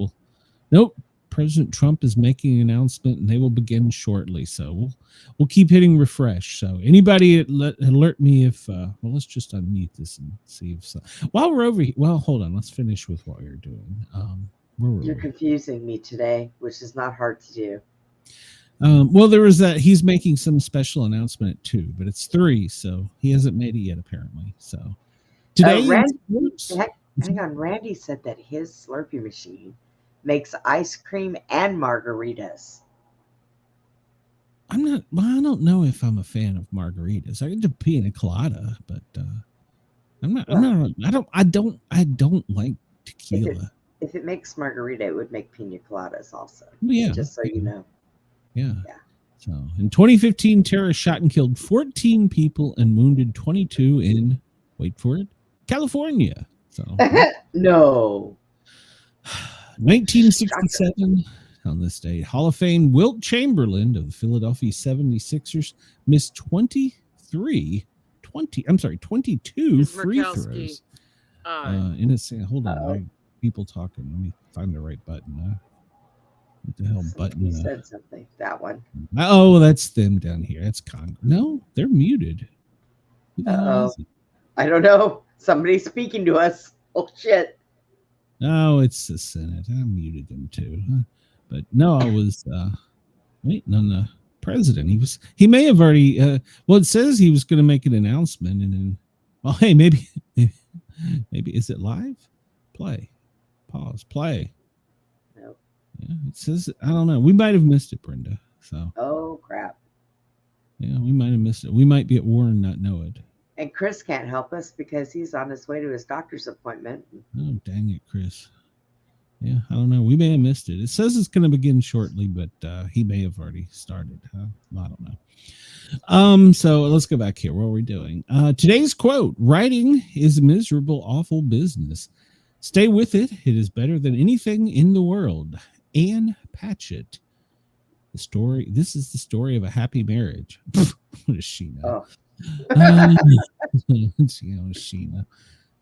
nope. President Trump is making an announcement and they will begin shortly. So we'll keep hitting refresh. So anybody alert me if, let's just unmute this and see if while we're over here. Well, hold on. Let's finish with what you're doing. You're confusing me today, which is not hard to do. Well, there was that he's making some special announcement at 2, but it's 3, so he hasn't made it yet apparently. So today, hang on. Randy said that his Slurpee machine makes ice cream and margaritas. I don't know if I'm a fan of margaritas. I get to pina colada, but I don't like tequila. If it makes margarita, it would make pina coladas also. Yeah. Just so you know. Yeah. So in 2015, terrorists shot and killed 14 people and wounded 22 in, wait for it, California. So no. 1967, on this day, Hall of Fame Wilt Chamberlain of the Philadelphia 76ers missed 22 free throws. In a hold on, people talking. Let me find the right button. What the hell button? You said something. That one. Oh, that's them down here. That's Congress. No, they're muted. I don't know. Somebody's speaking to us. Oh shit. No, it's the Senate. I muted them too. But no, I was waiting on the president. He may have already it says he was going to make an announcement and then hey, maybe is it live? Play. Pause. Play. Nope. Yeah, it says I don't know. We might have missed it, Brenda. So oh crap. Yeah, we might have missed it. We might be at war and not know it. And Chris can't help us because he's on his way to his doctor's appointment. Oh, dang it, Chris. Yeah, I don't know. We may have missed it. It says it's going to begin shortly, but he may have already started. I don't know. So let's go back here. What are we doing? Today's quote: "Writing is a miserable, awful business. Stay with it. It is better than anything in the world." Ann Patchett. This is the story of a happy marriage. What does she know? Sheena.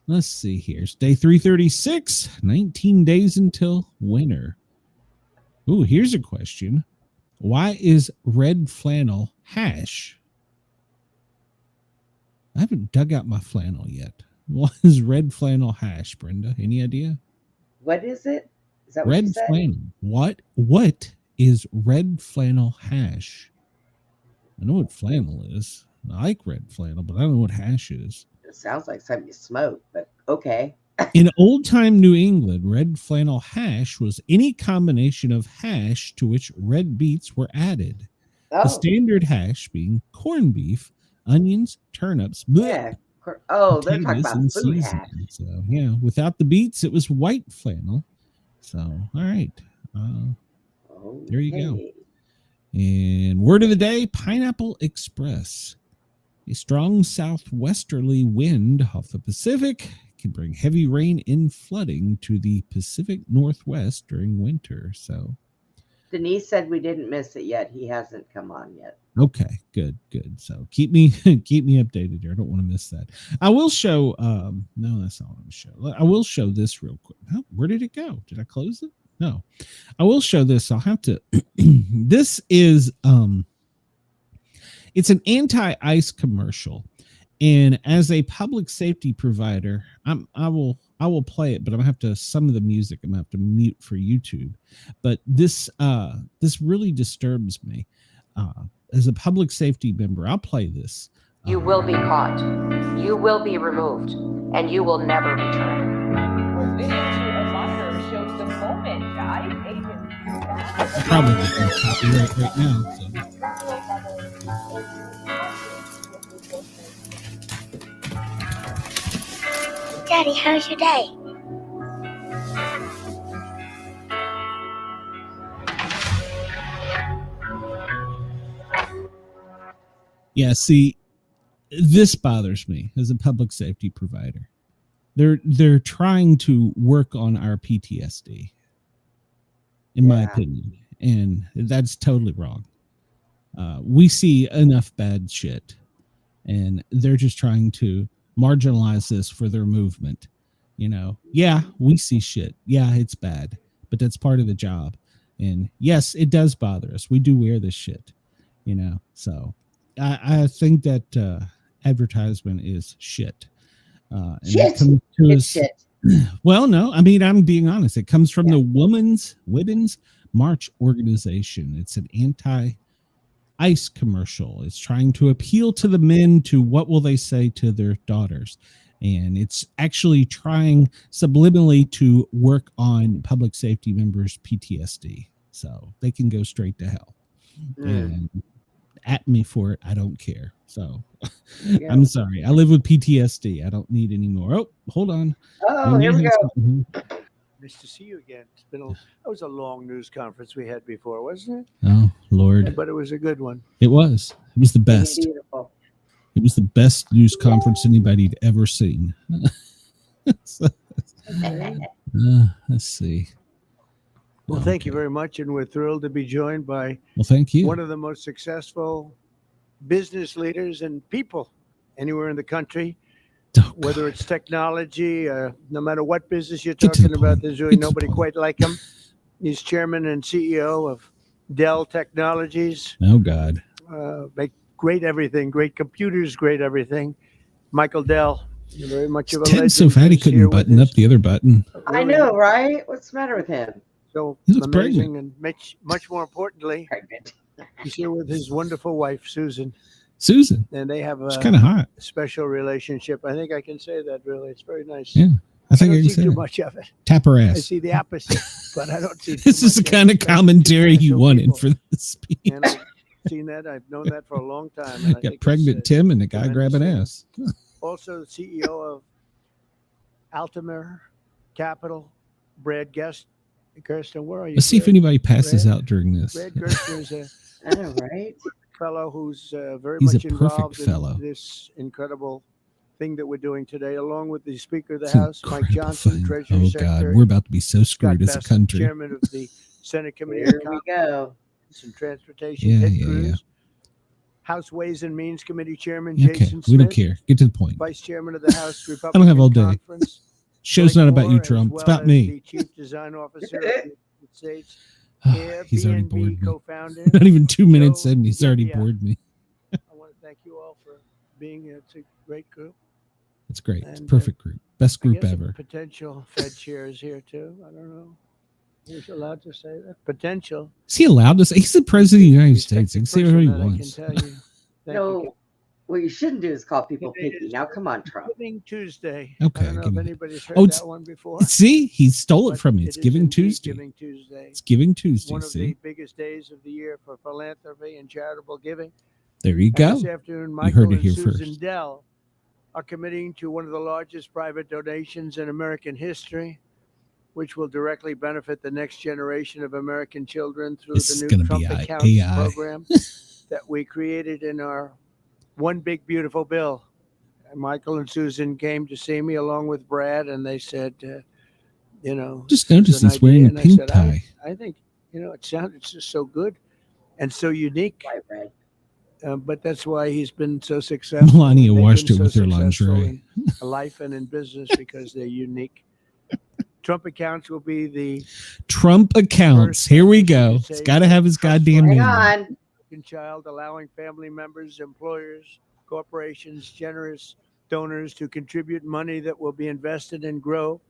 Let's see here. It's day 336, 19 days until winter. Ooh, here's a question. Why is red flannel hash? I haven't dug out my flannel yet. What is red flannel hash, Brenda? Any idea? What is it? Is that red what you said? Flannel. What is red flannel hash? I know what flannel is. I like red flannel, but I don't know what hash is. It sounds like something you smoke, but okay. In old-time New England, red flannel hash was any combination of hash to which red beets were added. The standard hash being corned beef, onions, turnips. Yeah. Oh, they're talking about food hash. So, yeah, without the beets, it was white flannel. So, all right. There you go. And word of the day, Pineapple Express. A strong southwesterly wind off the Pacific can bring heavy rain and flooding to the Pacific Northwest during winter. So Denise said we didn't miss it yet. He hasn't come on yet. Okay, good. So keep me updated here. I don't want to miss that. I will show no, that's not what I'm show. I will show this real quick. Oh, where did it go? Did I close it? No. I will show this. I'll have to this is it's an anti-ice commercial, and as a public safety provider, I will play it, but I'm gonna have to some of the music I'm gonna have to mute for YouTube. But this really disturbs me. As a public safety member, I'll play this. You will be caught. You will be removed, and you will never return. This video to a monitor shows the moment the ICE agents Probably copyright right now. So. Daddy, how's your day? Yeah, see, this bothers me as a public safety provider. They're trying to work on our PTSD, in my opinion, and that's totally wrong. We see enough bad shit, and they're just trying to marginalize this for their movement. You know, yeah, we see shit. Yeah, it's bad, but that's part of the job. And yes, it does bother us. We do wear this shit, you know. So I think that advertisement is shit. And Shit. it comes to It's us, shit. well, no, I mean, I'm being honest. It comes from the Women's March organization. It's an anti-ICE commercial. It's trying to appeal to the men to what will they say to their daughters. And it's actually trying subliminally to work on public safety members' PTSD. So they can go straight to hell. And at me for it, I don't care. So I'm sorry. I live with PTSD. I don't need any more. Oh, hold on. Oh, here we go. Nice to see you again. That was a long news conference we had before, wasn't it? Oh, Lord. But it was a good one. It was. It was the best. Beautiful. It was the best news conference anybody'd ever seen. So, let's see. Well, thank you very much. And we're thrilled to be joined by thank you. one of the most successful business leaders and people anywhere in the country. Whether it's technology, no matter what business you're talking about, there's really nobody quite like him. He's chairman and CEO of Dell Technologies. Oh, God. Make great everything, great computers, great everything. Michael Dell, you're very much of a Ted's legend. so fat he couldn't button up the other button. I know, right? What's the matter with him? So He looks amazing, pregnant. and much more importantly, he's here with his wonderful wife, Susan. Susan. And they have She's kind of hot. special relationship. I think I can say that, really. It's very nice. Yeah, I think I don't can see say too it. much of it. Tap her I ass. see the opposite, but I don't see too This is the much kind of commentary you special wanted people. for this speech. And I've seen that. I've known that for a long time. And I Got think pregnant it's, Tim and the guy tremendous grabbing thing. ass. Also the CEO of Altimer Capital, Brad Gersten. Where are you? Let's see if Brad? anybody passes Brad? out during this. Brad Gersten is a I know, right? fellow who's very He's much a perfect involved fellow. in this incredible thing that we're doing today, along with the Speaker of the It's an House, Mike incredible Johnson, thing. Treasury Oh, Secretary. God. We're about to be so Scott screwed as a Bassett, country. Chairman of the Senate Committee Here on we go. Commerce and Transportation, Yeah, Ted yeah, Cruz. yeah. House Ways and Means Committee Chairman Okay, Jason we don't Smith. care. Get to the point. Vice Chairman of the House I Republican don't have all day. Conference. Show's Blake not about you, Moore, as Trump. It's well about as me. The Chief Design Officer of the United States. He's already Airbnb bored me. co-founder. Not even 2 minutes Joe in, he's already Gibbia. bored me. I want to thank you all for being here. It's a great group. It's great. It's a And, perfect group. Best I group guess a ever. potential Fed chair is here too. I don't know. He's allowed to say that. Potential. Is he allowed to say? He's the president of the United States. He can say whatever he Respected person, wants. that I can tell you. Thank you. No, what you shouldn't do is call people It picky. is Now, come on, Trump. Giving Tuesday. Okay, I don't know give if me- anybody's heard Oh, it's- that one before. See, he stole it but from me. it It's is Giving indeed Tuesday. Giving Tuesday. It's Giving Tuesday. One of See, the biggest days of the year for philanthropy and charitable giving. there you And go. this afternoon, You Michael heard it and here Susan first. Dell are committing to one of the largest private donations in American history, which will directly benefit the next generation of American children through This is the gonna new be Trump AI. Accounts program that we created in our One Big Beautiful Bill. And Michael and Susan came to see me along with Brad, and they said, you know, Just this is noticed an he's wearing a idea. And I pink said, tie. I think, you know, it sounded just so good and so unique. White bread. But that's why he's been so successful. Melania and they've washed been it with her successful lingerie. in life and in business because they're unique. Trump Accounts will be the Trump accounts. Here we go. It's got to have his goddamn Hang name. on. American child, allowing family members, employers, corporations, generous donors to contribute money that will be invested and grow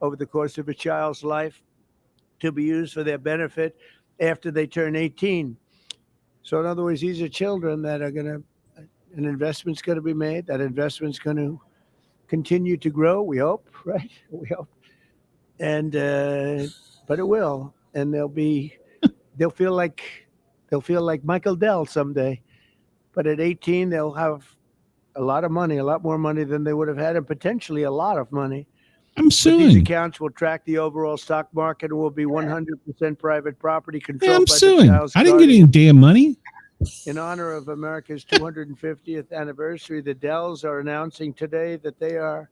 over the course of a child's life to be used for their benefit after they turn 18. So in other words, these are children that are going to, an investment's going to be made. That investment's going to continue to grow. We hope, right? We hope. And, but it will. And they'll feel like Michael Dell someday. But at 18, they'll have a lot of money, a lot more money than they would have had, and potentially a lot of money. I'm But these suing. accounts will track the overall stock market and will be 100% private property controlled Yeah, I'm by the suing. child's I didn't get any guardian. damn money. In honor of America's 250th anniversary, the Dells are announcing today that they are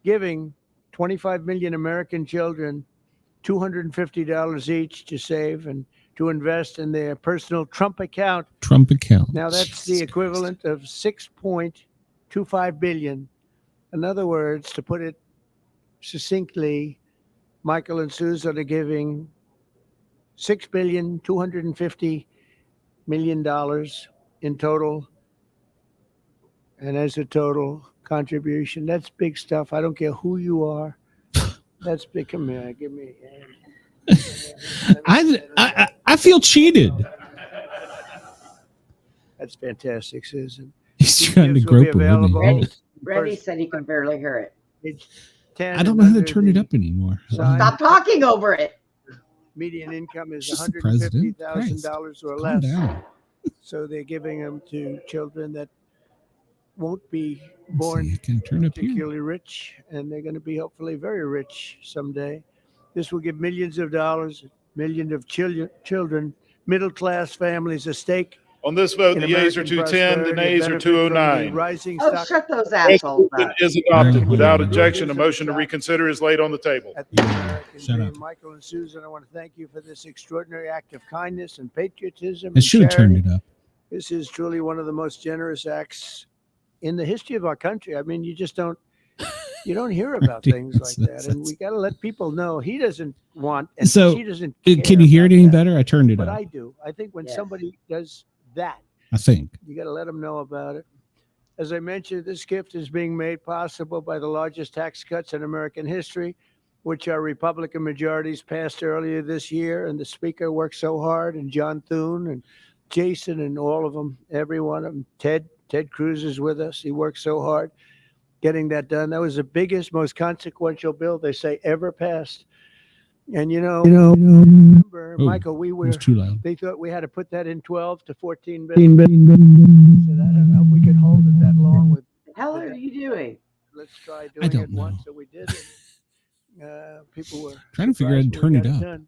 giving 25 million American children $250 each to save and to invest in their personal Trump account. Trump account. Now that's the equivalent of 6.25 billion. In other words, to put it succinctly, Michael and Susan are giving $6,250,000,000 in total, and as a total contribution, that's big stuff. I don't care who you are. That's big. Come here, give me a hand. I feel cheated. That's fantastic, Susan. He's These trying to gifts will be grope a woman. available Randy, first- Randy said he can barely hear it. Age 10 I don't know how to and turn it under up anymore. Sign. Stop talking over it. the median income is She's the president. $150,000 or Calm less. down. So they're giving them to children that won't be Let's born see, I can turn up here. particularly rich, and they're going to be hopefully very rich someday. This will give millions of dollars, millions of children, middle-class families a stake. On this vote, in the yeas are American 210, the prosperity, nays are benefit from the 209. Rising Oh, stock shut those assholes Resolution up. is adopted. Very Without good. objection, a motion to reconsider is laid on the table. at the American Shut dream. up. Michael and Susan, I want to thank you for this extraordinary act of kindness and patriotism. I and should have charity. turned it up. This is truly one of the most generous acts in the history of our country. I mean, you don't hear about things like that, and we got to let people know he doesn't want, and So, she doesn't. Can care you hear it about any that. better? I turned it But up. I do. I think when Yes. somebody does that, I think. you got to let them know about it. As I mentioned, this gift is being made possible by the largest tax cuts in American history, which our Republican majorities passed earlier this year. And the Speaker worked so hard, and John Thune and Jason and all of them, every one of them. Ted Cruz is with us. He worked so hard getting that done. That was the biggest, most consequential bill they say ever passed. And remember, Oh, Michael, It was too loud. they thought we had to put that in 12 to 14 billion. I said, I don't know if we could hold it that long. The hell are you doing? Let's try I doing don't it once. know. So we did. People were Trying to figure out how to surprised turn we it got up. done.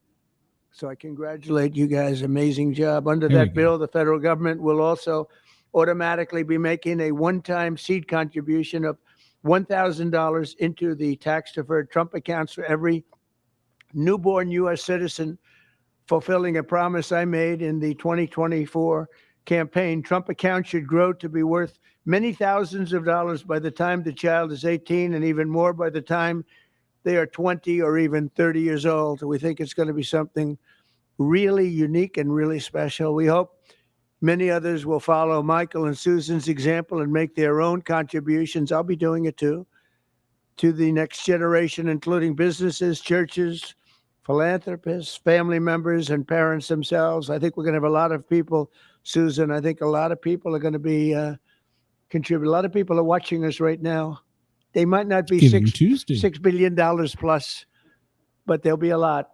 So I congratulate you guys. Amazing job. Under There we that go. bill, the federal government will also automatically be making a one-time seed contribution of $1,000 into the tax-deferred Trump accounts for every newborn U.S. citizen, fulfilling a promise I made in the 2024 campaign. Trump accounts should grow to be worth many thousands of dollars by the time the child is 18, and even more by the time they are 20 or even 30 years old. We think it's going to be something really unique and really special. We hope many others will follow Michael and Susan's example and make their own contributions. I'll be doing it too, to the next generation, including businesses, churches, philanthropists, family members, and parents themselves. I think we're going to have a lot of people, Susan. I think a lot of people are going to be contribute. A lot of people are watching us right now. They might not be Giving Tuesday. $6 billion plus, but there'll be a lot.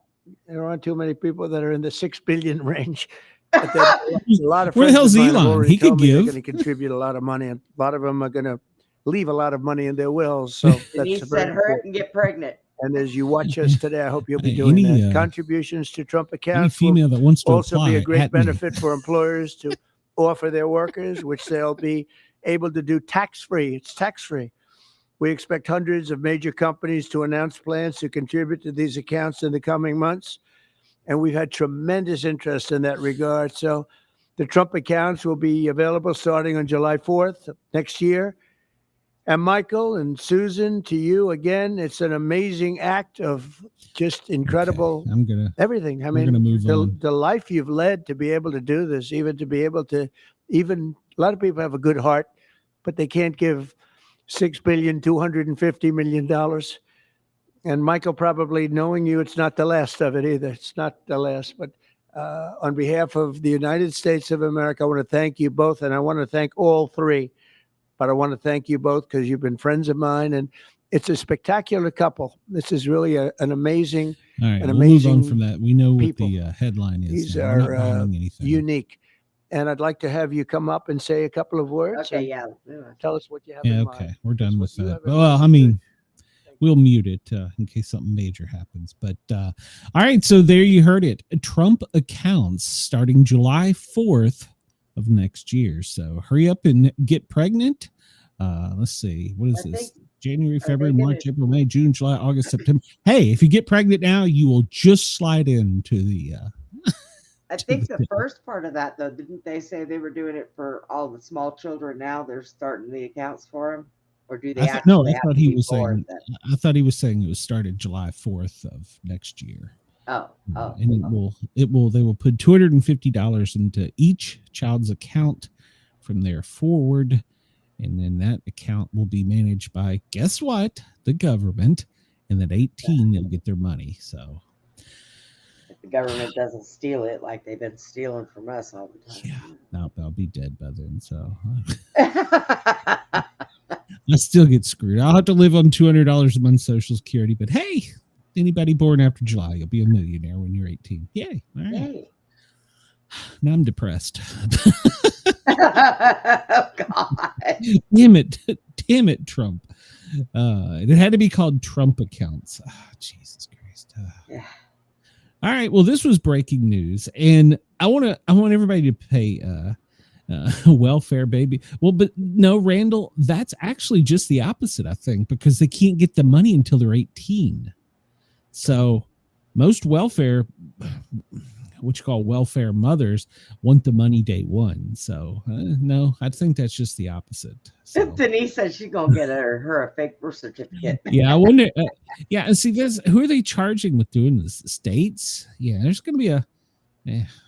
There aren't too many people that are in the 6 billion range. But there are a lot of Where the friends hell's of mine have Elon? already He could told me they're give. going to contribute a lot of money, and a lot of them are going to leave a lot of money in their wills. So Denise that's very said hurt important. and get pregnant. And as you watch us today, I hope you'll be doing Any, that. Contributions to Trump Any accounts will female that wants to also apply be a great at me. benefit for employers to offer their workers, which they'll be able to do tax-free. It's tax-free. We expect hundreds of major companies to announce plans to contribute to these accounts in the coming months. And we've had tremendous interest in that regard. So the Trump accounts will be available starting on July 4th next year. And Michael and Susan, to you again, it's an amazing act of just incredible I'm gonna. everything. I We're gonna mean, move on. the life you've led to be able to do this, even to be able to, even a lot of people have a good heart, but they can't give $6,250,000,000. And Michael, probably knowing you, it's not the last of it either. It's not the last. But on behalf of the United States of America, I want to thank you both, and I want to thank all three. But I want to thank you both because you've been friends of mine, and it's a spectacular couple. This is really an amazing, All right, an we'll move on amazing from that. We know what people. the headline is. These now. We're not are buying anything. unique. and I'd like to have you come up and say a couple of words. Okay, and yeah. Tell us what you have Yeah, in okay. mind. We're done with What you that. have in Well, mind. I mean, we'll mute it in case something major happens. But all right, so there you heard it. Trump accounts starting July 4th of next year. So hurry up and get pregnant. Let's see. What is this? January, February, March, April, May, June, July, August, September. Hey, if you get pregnant now, you will just slide into the I think the first part of that, though, didn't they say they were doing it for all the small children? Now they're starting the accounts for them, or do they actually have to be born? I thought he was saying it was started July 4th of next year. Oh, and they will put $250 into each child's account from there forward, and then that account will be managed by, guess what, the government, and at 18 they'll get their money. So if the government doesn't steal it like they've been stealing from us all the time. Yeah, no, I'll be dead by then. So I still get screwed. I'll have to live on $200 a month Social Security. But hey, anybody born after July, you'll be a millionaire when you're 18. Yay! All right. Yay. Now I'm depressed. Oh God! Damn it, Trump. It had to be called Trump accounts. Oh, Jesus Christ. Yeah. All right. Well, this was breaking news, and I want everybody to pay welfare, baby. Well, but no, Randall, that's actually just the opposite, I think, because they can't get the money until they're 18. So most welfare, what you call welfare mothers, want the money day one. So no, I think that's just the opposite. So. Denise said she's gonna get her a fake birth certificate. Yeah, I wonder. Yeah, and see, who are they charging with doing this? The states? Yeah, there's going to be I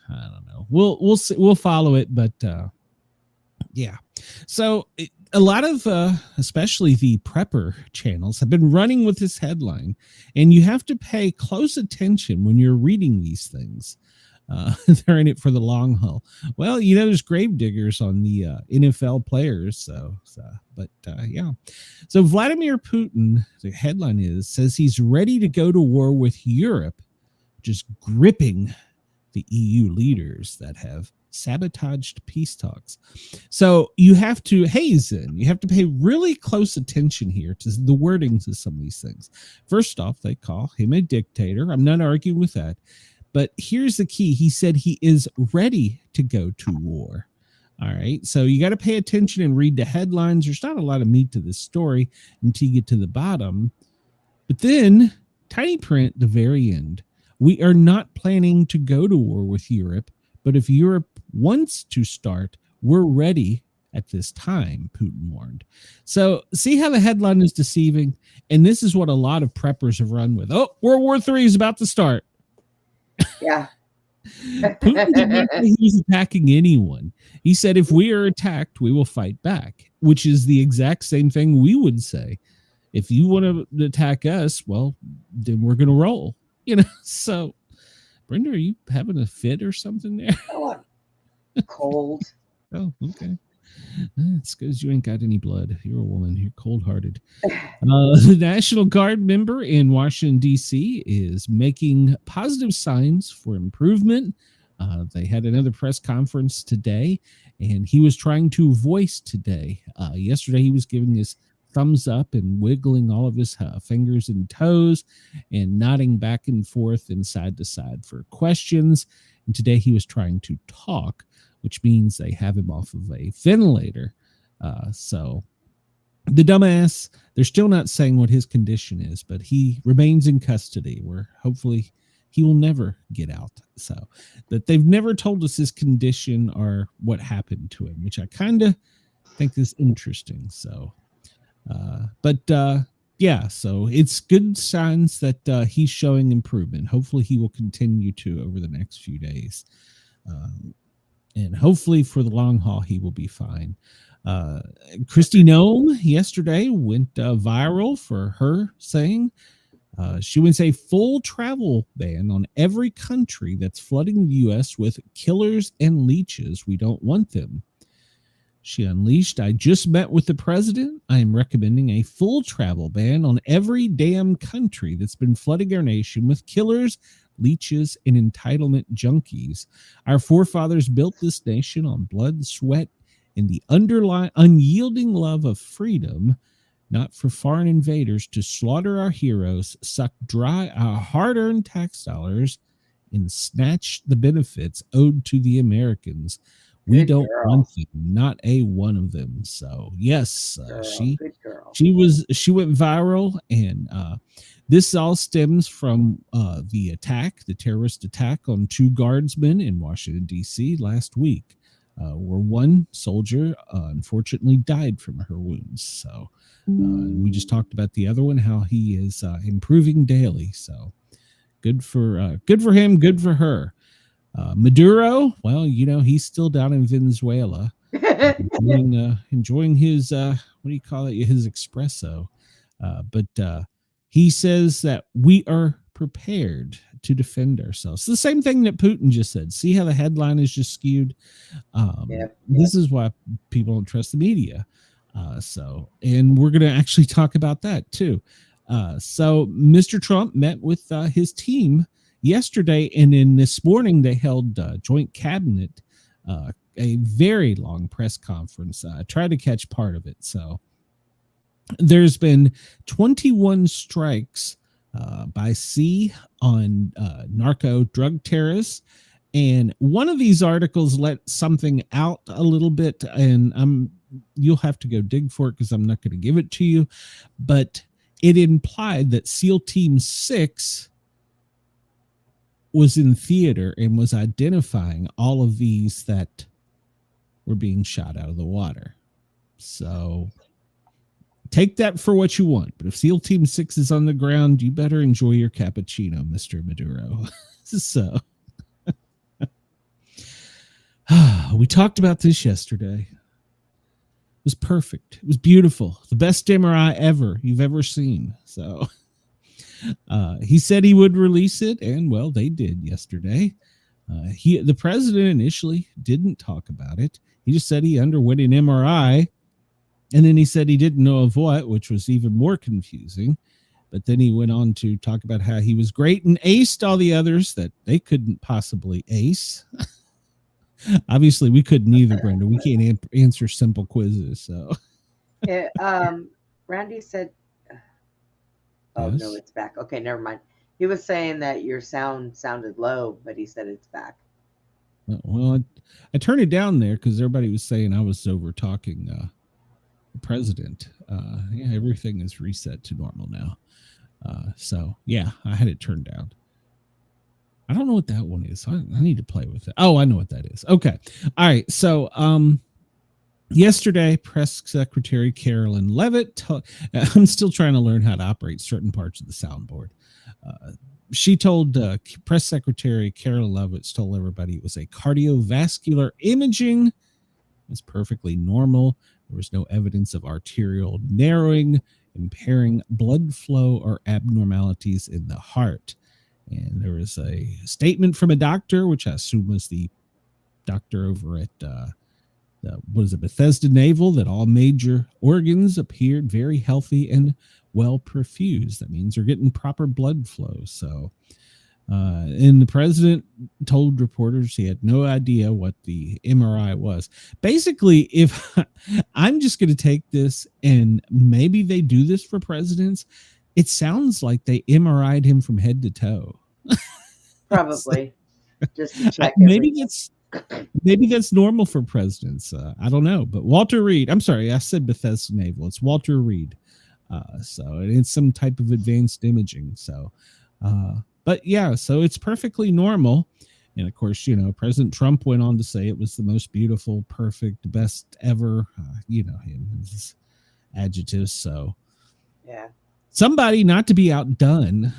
don't know. We'll see, we'll follow it, but yeah. So a lot of, especially the prepper channels, have been running with this headline, and you have to pay close attention when you're reading these things. They're in it for the long haul. Well, there's grave diggers on the NFL players. But yeah. So Vladimir Putin, the headline says he's ready to go to war with Europe, just gripping the EU leaders that have sabotaged peace talks. So you have to hasten. You have to pay really close attention here to the wordings of some of these things. First off, they call him a dictator. I'm not arguing with that. But here's the key. He said he is ready to go to war. All right. So you got to pay attention and read the headlines. There's not a lot of meat to this story until you get to the bottom. But then, tiny print, the very end. We are not planning to go to war with Europe, but if Europe wants to start, we're ready at this time, Putin warned. So see how the headline is deceiving? And this is what a lot of preppers have run with. Oh, World War III is about to start. Yeah. Putin did not say he was attacking anyone. He said, if we are attacked, we will fight back, which is the exact same thing we would say. If you want to attack us, well, then we're going to roll. So, Brenda, are you having a fit or something there? Oh, I'm cold. Oh, okay. It's because you ain't got any blood. You're a woman. You're cold-hearted. The National Guard member in Washington, D.C. is making positive signs for improvement. They had another press conference today, and he was trying to voice today. Yesterday, he was giving his thumbs up and wiggling all of his fingers and toes and nodding back and forth and side to side for questions. And today, he was trying to talk, which means they have him off of a ventilator. So the dumbass, they're still not saying what his condition is, but he remains in custody where hopefully he will never get out. So that they've never told us his condition or what happened to him, which I kind of think is interesting. So, yeah, so it's good signs that he's showing improvement. Hopefully he will continue to over the next few days. And hopefully for the long haul, he will be fine. Kristi Noem yesterday went viral for her saying she wants a full travel ban on every country that's flooding the U.S. with killers and leeches. We don't want them. She unleashed, I just met with the president. I am recommending a full travel ban on every damn country that's been flooding our nation with killers, leeches, and entitlement junkies. Our forefathers built this nation on blood, sweat, and the underlying unyielding love of freedom, not for foreign invaders to slaughter our heroes, suck dry our hard-earned tax dollars, and snatch the benefits owed to the Americans. We Good don't girl. want them, not a one of them. So yes, Girl, she good girl. she went viral, and this all stems from the terrorist attack on 2 guardsmen in Washington D.C. last week, where one soldier unfortunately died from her wounds. So we just talked about the other one, how he is improving daily. So good for him, good for her. Maduro, well, he's still down in Venezuela, enjoying his what do you call it, his espresso. But he says that we are prepared to defend ourselves. The same thing that Putin just said. See how the headline is just skewed? This is why people don't trust the media. And we're going to actually talk about that too. So Mr. Trump met with his team yesterday, and in this morning they held joint cabinet, a very long press conference. I tried to catch part of it. So there's been 21 strikes by sea on narco drug terrorists, and one of these articles let something out a little bit, and you'll have to go dig for it because I'm not going to give it to you, but it implied that SEAL Team 6 was in theater and was identifying all of these that were being shot out of the water. So take that for what you want. But if SEAL Team 6 is on the ground, you better enjoy your cappuccino, Mr. Maduro. So we talked about this yesterday. It was perfect. It was beautiful. The best MRI you've ever seen. So he said he would release it, and well, they did yesterday. The president initially didn't talk about it. He just said he underwent an MRI, and then he said he didn't know of what, which was even more confusing. But then he went on to talk about how he was great and aced all the others that they couldn't possibly ace. Obviously, we couldn't either, Brenda. We can't answer simple quizzes. So, Randy said, "Oh yes? no, it's back." Okay, never mind. He was saying that your sound sounded low, but he said it's back. Well, I turned it down there because everybody was saying I was over talking the president. Yeah, everything is reset to normal now. So yeah, I had it turned down. I don't know what that one is. I need to play with it. Oh, I know what that is. Okay. All right. So yesterday, Press Secretary Carolyn Leavitt, I'm still trying to learn how to operate certain parts of the soundboard. She told Press Secretary Carolyn Leavitt told everybody it was a cardiovascular imaging. It was perfectly normal. There was no evidence of arterial narrowing, impairing blood flow, or abnormalities in the heart. And there was a statement from a doctor, which I assume was the doctor over at Bethesda Naval, that all major organs appeared very healthy and well perfused. That means they're getting proper blood flow. So, and the president told reporters he had no idea what the MRI was. Basically, if I'm just going to take this, and maybe they do this for presidents, it sounds like they MRI'd him from head to toe. Probably. Just to check maybe that's normal for presidents. I don't know. But Walter Reed, I'm sorry, I said Bethesda Naval. It's Walter Reed. So it's some type of advanced imaging. So, but yeah, so it's perfectly normal. And of course, President Trump went on to say it was the most beautiful, perfect, best ever. Him, his adjectives. So, yeah. Somebody not to be outdone.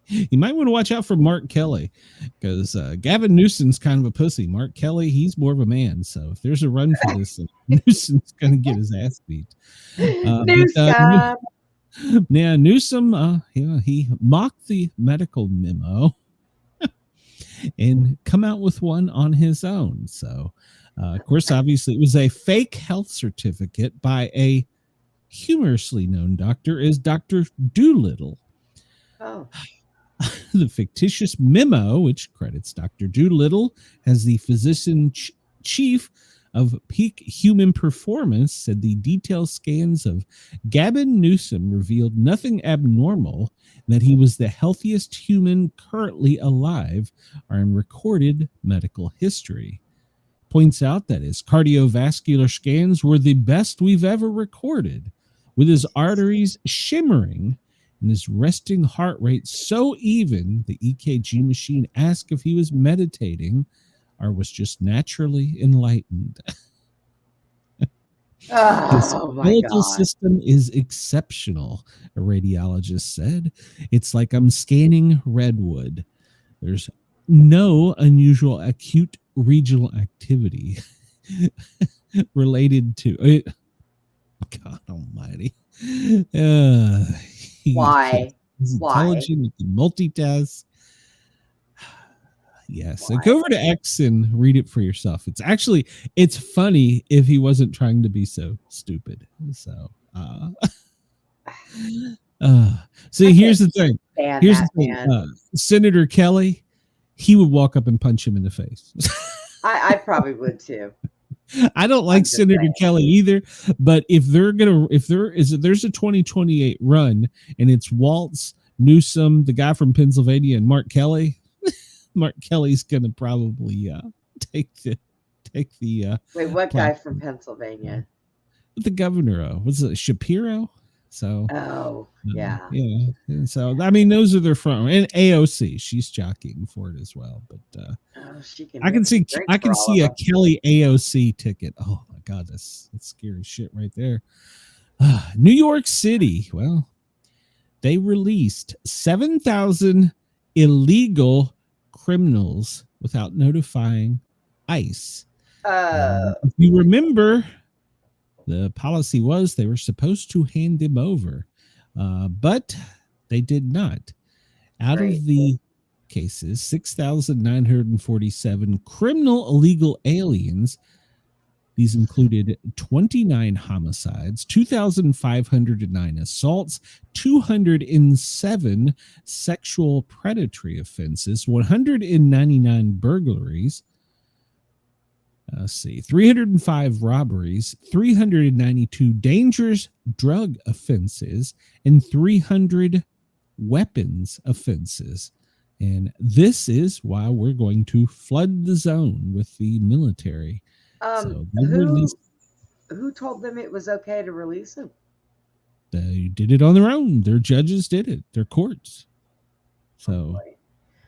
You might want to watch out for Mark Kelly, because Gavin Newsom's kind of a pussy. Mark Kelly, he's more of a man. So if there's a run for this, Newsom's going to get his ass beat. Newsom, he mocked the medical memo and come out with one on his own. So, of course, obviously, it was a fake health certificate by a humorously known doctor as Dr. Dolittle. Oh. The fictitious memo, which credits Dr. Dolittle as the physician chief of peak human performance, said the detailed scans of Gavin Newsom revealed nothing abnormal, and that he was the healthiest human currently alive or in recorded medical history. Points out that his cardiovascular scans were the best we've ever recorded, with his arteries shimmering and his resting heart rate so even the EKG machine asked if he was meditating or was just naturally enlightened. His Oh my skeletal God. system is exceptional, a radiologist said. It's like I'm scanning redwood. There's no unusual acute regional activity related to it. God almighty. Why? He's Why? intelligent, he can multitask. Yes. So Why? go over to X and read it for yourself. It's funny if he wasn't trying to be so stupid. So see, here's the thing. Here's the thing. Senator Kelly, he would walk up and punch him in the face. I probably would too. I don't like Senator Kelly either, but if there's a 2028 run and it's Waltz, Newsom, the guy from Pennsylvania, and Mark Kelly, Mark Kelly's gonna probably take the Wait, what guy from Pennsylvania? The governor was it Shapiro? So yeah. And so I mean those are their front, and AOC, she's jockeying for it as well. But I can see a Kelly AOC ticket. Oh my God, that's scary shit right there. New York City, well, they released 7,000 illegal criminals without notifying ICE. If you remember, the policy was they were supposed to hand them over, but they did not. Out of the cases, 6,947 criminal illegal aliens. These included 29 homicides, 2,509 assaults, 207 sexual predatory offenses, 199 burglaries. 305 robberies, 392 dangerous drug offenses, and 300 weapons offenses. And this is why we're going to flood the zone with the military. So who told them it was okay to release them? They did it on their own. Their judges did it. Their courts. So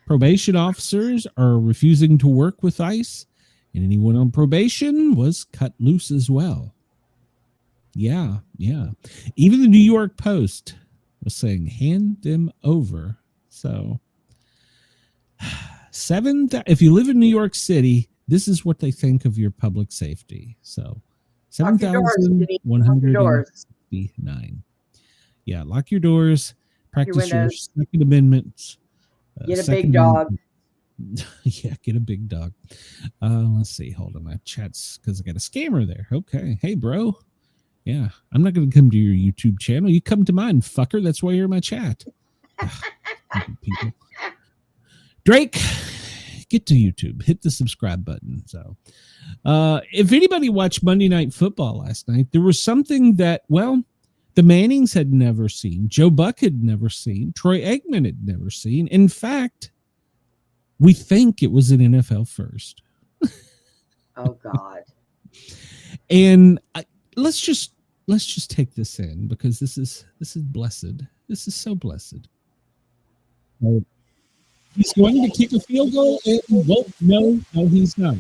probation officers are refusing to work with ICE, and anyone on probation was cut loose as well. Yeah. Even the New York Post was saying, hand them over. So if you live in New York City, this is what they think of your public safety. So 7,169. Yeah, lock your doors, practice your Second Amendment. Get a big dog. Yeah, get a big dog. Let's see. Hold on. My chat's because I got a scammer there. Okay. Hey, bro. Yeah, I'm not going to come to your YouTube channel. You come to mine, fucker. That's why you're in my chat. People. Drake, get to YouTube. Hit the subscribe button. So, if anybody watched Monday Night Football last night, there was something that, well, the Mannings had never seen. Joe Buck had never seen. Troy Aikman had never seen. In fact, we think it was an NFL first. Oh God! And let's just take this in because this is blessed. This is so blessed. He's going to kick a field goal and no, he's not.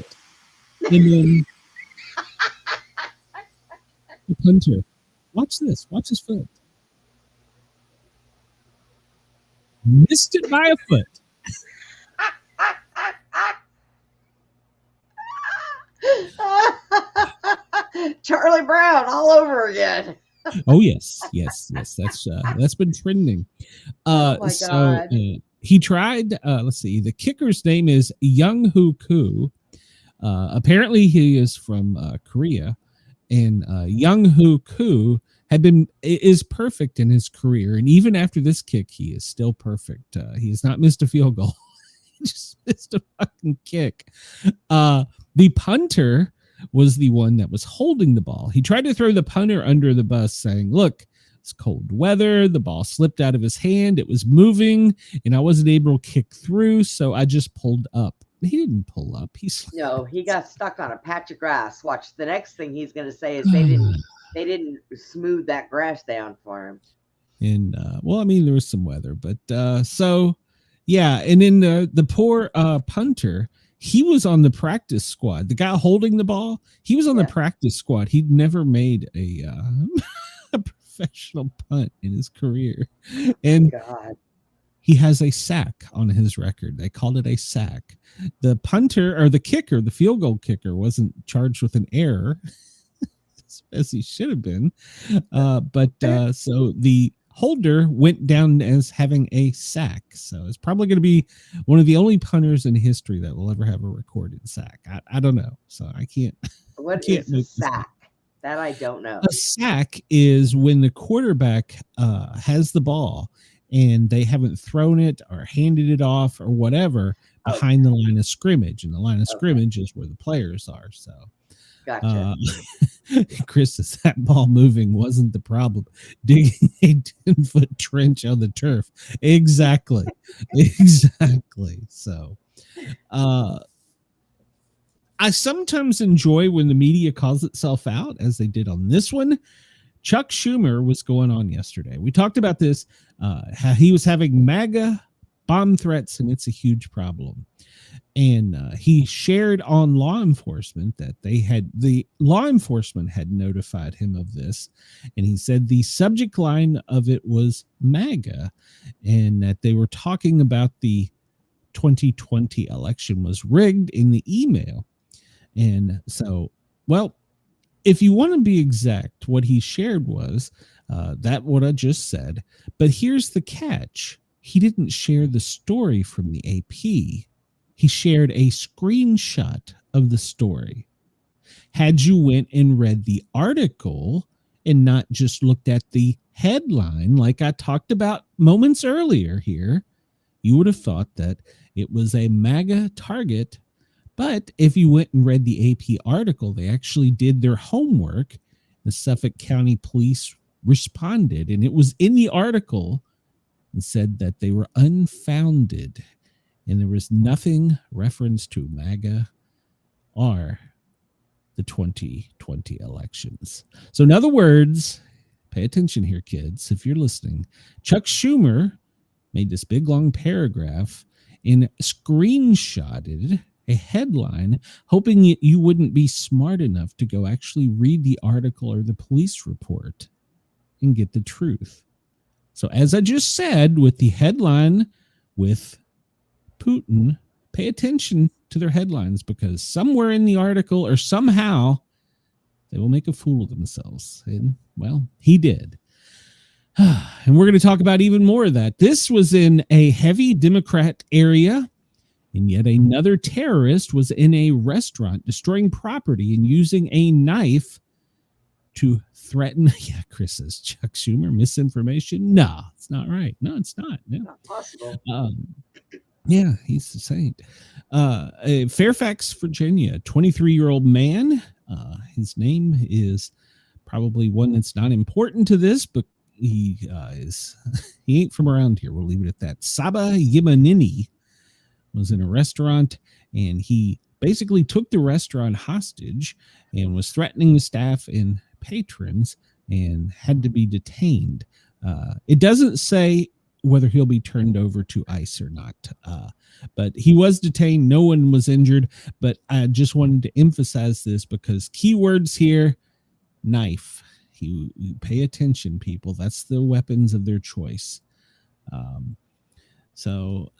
And then the punter. Watch this. Watch his foot. Missed it by a foot. Charlie Brown all over again. Oh yes. That's been trending. Oh my God. He tried. Let's see. The kicker's name is Young-Hoo Koo. Apparently, he is from Korea, and Young-Hoo Koo is perfect in his career, and even after this kick, he is still perfect. He has not missed a field goal. He just missed a fucking kick. The punter was the one that was holding the ball. He tried to throw the punter under the bus, saying, "Look, it's cold weather. The ball slipped out of his hand. It was moving, and I wasn't able to kick through, so I just pulled up." He didn't pull up. No, he got stuck on a patch of grass. Watch, the next thing he's going to say is they didn't smooth that grass down for him. And well, I mean, there was some weather, but so yeah. And then the poor punter, he was on the practice squad. The guy holding the ball, he was on the practice squad. He'd never made a professional punt in his career, and God. He has a sack on his record. They called it a sack. The punter or the kicker, the field goal kicker, wasn't charged with an error as he should have been. So the holder went down as having a sack. So it's probably going to be one of the only punters in history that will ever have a recorded sack. I don't know. So I can't. What is a sack? That I don't know. A sack is when the quarterback has the ball and they haven't thrown it or handed it off or whatever behind the line of scrimmage. And the line of scrimmage is where the players are. So gotcha. Chris, is that ball moving wasn't the problem. Digging a 10-foot trench on the turf. Exactly. Exactly. So I sometimes enjoy when the media calls itself out, as they did on this one. Chuck Schumer was going on yesterday. We talked about this, how he was having MAGA bomb threats, and it's a huge problem. And he shared on law enforcement that the law enforcement had notified him of this. And he said the subject line of it was MAGA, and that they were talking about the 2020 election was rigged in the email. And so, well, if you want to be exact, what he shared was that what I just said. But here's the catch. He didn't share the story from the AP. He shared a screenshot of the story. Had you went and read the article and not just looked at the headline, like I talked about moments earlier here, you would have thought that it was a MAGA target. But if you went and read the AP article, they actually did their homework. The Suffolk County Police responded, and it was in the article, and said that they were unfounded, and there was nothing reference to MAGA or the 2020 elections. So in other words, pay attention here, kids, if you're listening. Chuck Schumer made this big, long paragraph and screenshotted a headline, hoping you wouldn't be smart enough to go actually read the article or the police report and get the truth. So as I just said, with the headline with Putin, pay attention to their headlines, because somewhere in the article or somehow they will make a fool of themselves. And well, he did. And we're going to talk about even more of that. This was in a heavy Democrat area. And yet another terrorist was in a restaurant destroying property and using a knife to threaten. Yeah, Chris says Chuck Schumer, misinformation. No, it's not right. No, it's not. No. Not possible. Yeah, he's the saint. Fairfax, Virginia, 23-year-old man. His name is probably one that's not important to this, but he ain't from around here. We'll leave it at that. Saba Yimanini was in a restaurant, and he basically took the restaurant hostage and was threatening the staff and patrons and had to be detained. It doesn't say whether he'll be turned over to ICE or not, but he was detained. No one was injured, but I just wanted to emphasize this because keywords here: knife. You pay attention, people. That's the weapons of their choice. So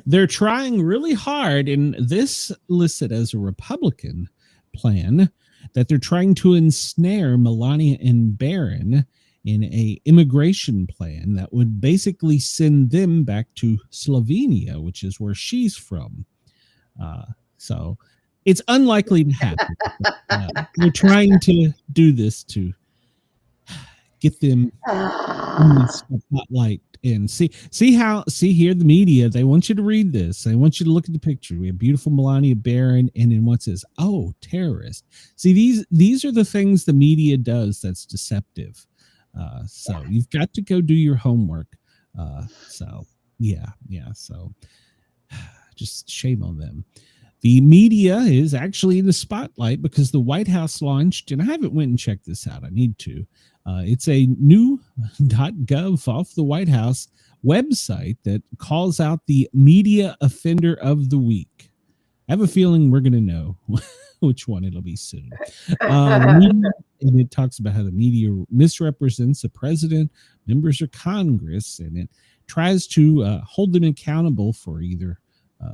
they're trying really hard, and this listed as a Republican plan, that they're trying to ensnare Melania and Barron in a immigration plan that would basically send them back to Slovenia, which is where she's from. So it's unlikely to happen. They're trying to do this to get them in the spotlight and see here the media, they want you to read this, they want you to look at the picture. We have beautiful Melania Barron, and then what says, oh, terrorist. See, these are the things the media does that's deceptive. So you've got to go do your homework. So just shame on them. The media is actually in the spotlight because the White House launched, and I haven't went and checked this out, I need to. It's a new .gov off the White House website that calls out the media offender of the week. I have a feeling we're going to know which one it'll be soon. And it talks about how the media misrepresents the president, members of Congress, and it tries to hold them accountable for either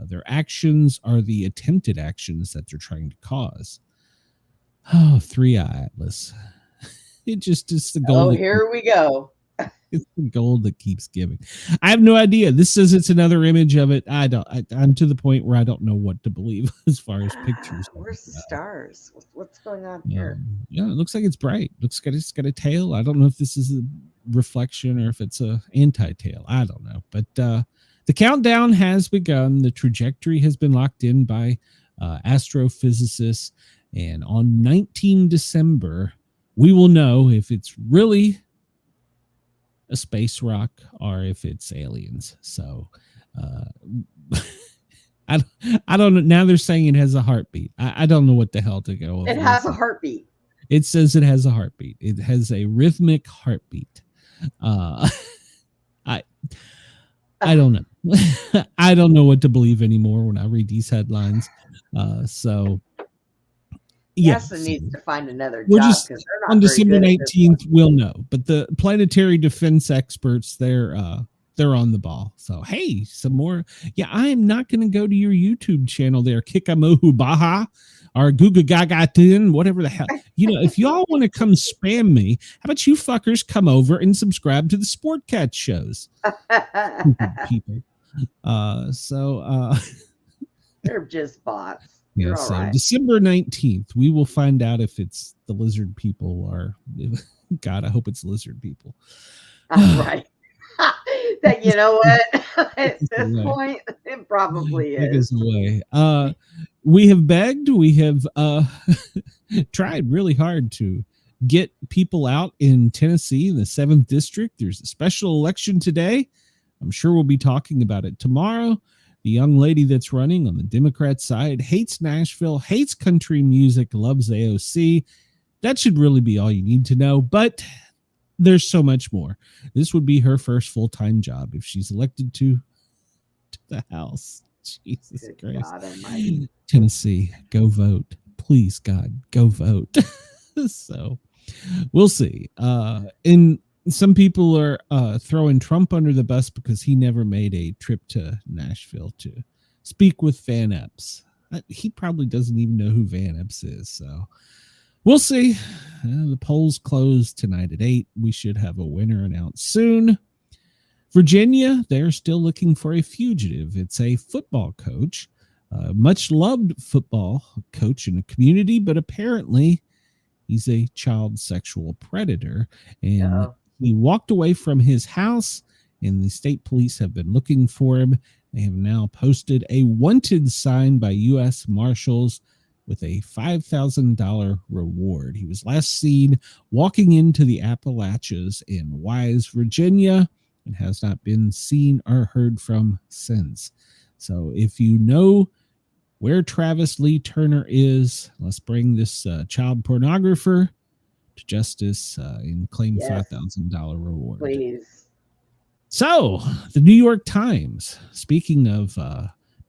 their actions or the attempted actions that they're trying to cause. Oh, 3i Atlas. It just is the gold. Oh, here we go. It's the gold that keeps giving. I have no idea. This says it's another image of it. I'm to the point where I don't know what to believe as far as pictures. Where's the stars? What's going on here? Yeah, it looks like it's bright. Looks like it's got a tail. I don't know if this is a reflection or if it's a anti-tail. I don't know. But the countdown has begun. The trajectory has been locked in by astrophysicists. And on 19 December, we will know if it's really a space rock or if it's aliens. So I don't know. Now they're saying it has a heartbeat. I don't know what the hell to go over. It has a heartbeat. It says it has a heartbeat. It has a rhythmic heartbeat. I don't know. I don't know what to believe anymore when I read these headlines. So NASA needs to find another we're job just because they're not on very December good at this 19th. one. We'll know, but the planetary defense experts, they're on the ball. So hey, some more. Yeah, I am not going to go to your YouTube channel there, Kikamohu Baha or Guga Gaga Tin, whatever the hell. If y'all want to come spam me, how about you fuckers come over and subscribe to the Sportcat shows? People. They're just bots. Yeah, so right. December 19th, we will find out if it's the lizard people or God, I hope it's lizard people. Right. That, you know what? At this point, it probably is. Away. We have begged, we have tried really hard to get people out in Tennessee in the 7th district. There's a special election today. I'm sure we'll be talking about it tomorrow. The young lady that's running on the Democrat side hates Nashville, hates country music, loves AOC. That should really be all you need to know, but there's so much more. This would be her first full-time job if she's elected to the House. Jesus Christ. God, Tennessee, go vote. Please, God, go vote. So we'll see. And some people are throwing Trump under the bus because he never made a trip to Nashville to speak with Van Epps. He probably doesn't even know who Van Epps is. So we'll see. The polls close tonight at 8. We should have a winner announced soon. Virginia, they're still looking for a fugitive. It's a football coach, much loved football coach in the community, but apparently he's a child sexual predator. And he walked away from his house, and the state police have been looking for him. They have now posted a wanted sign by U.S. Marshals with a $5,000 reward. He was last seen walking into the Appalachians in Wise, Virginia, and has not been seen or heard from since. So if you know where Travis Lee Turner is, let's bring this child pornographer to justice and claim $5,000 reward. Please. So the New York Times, speaking of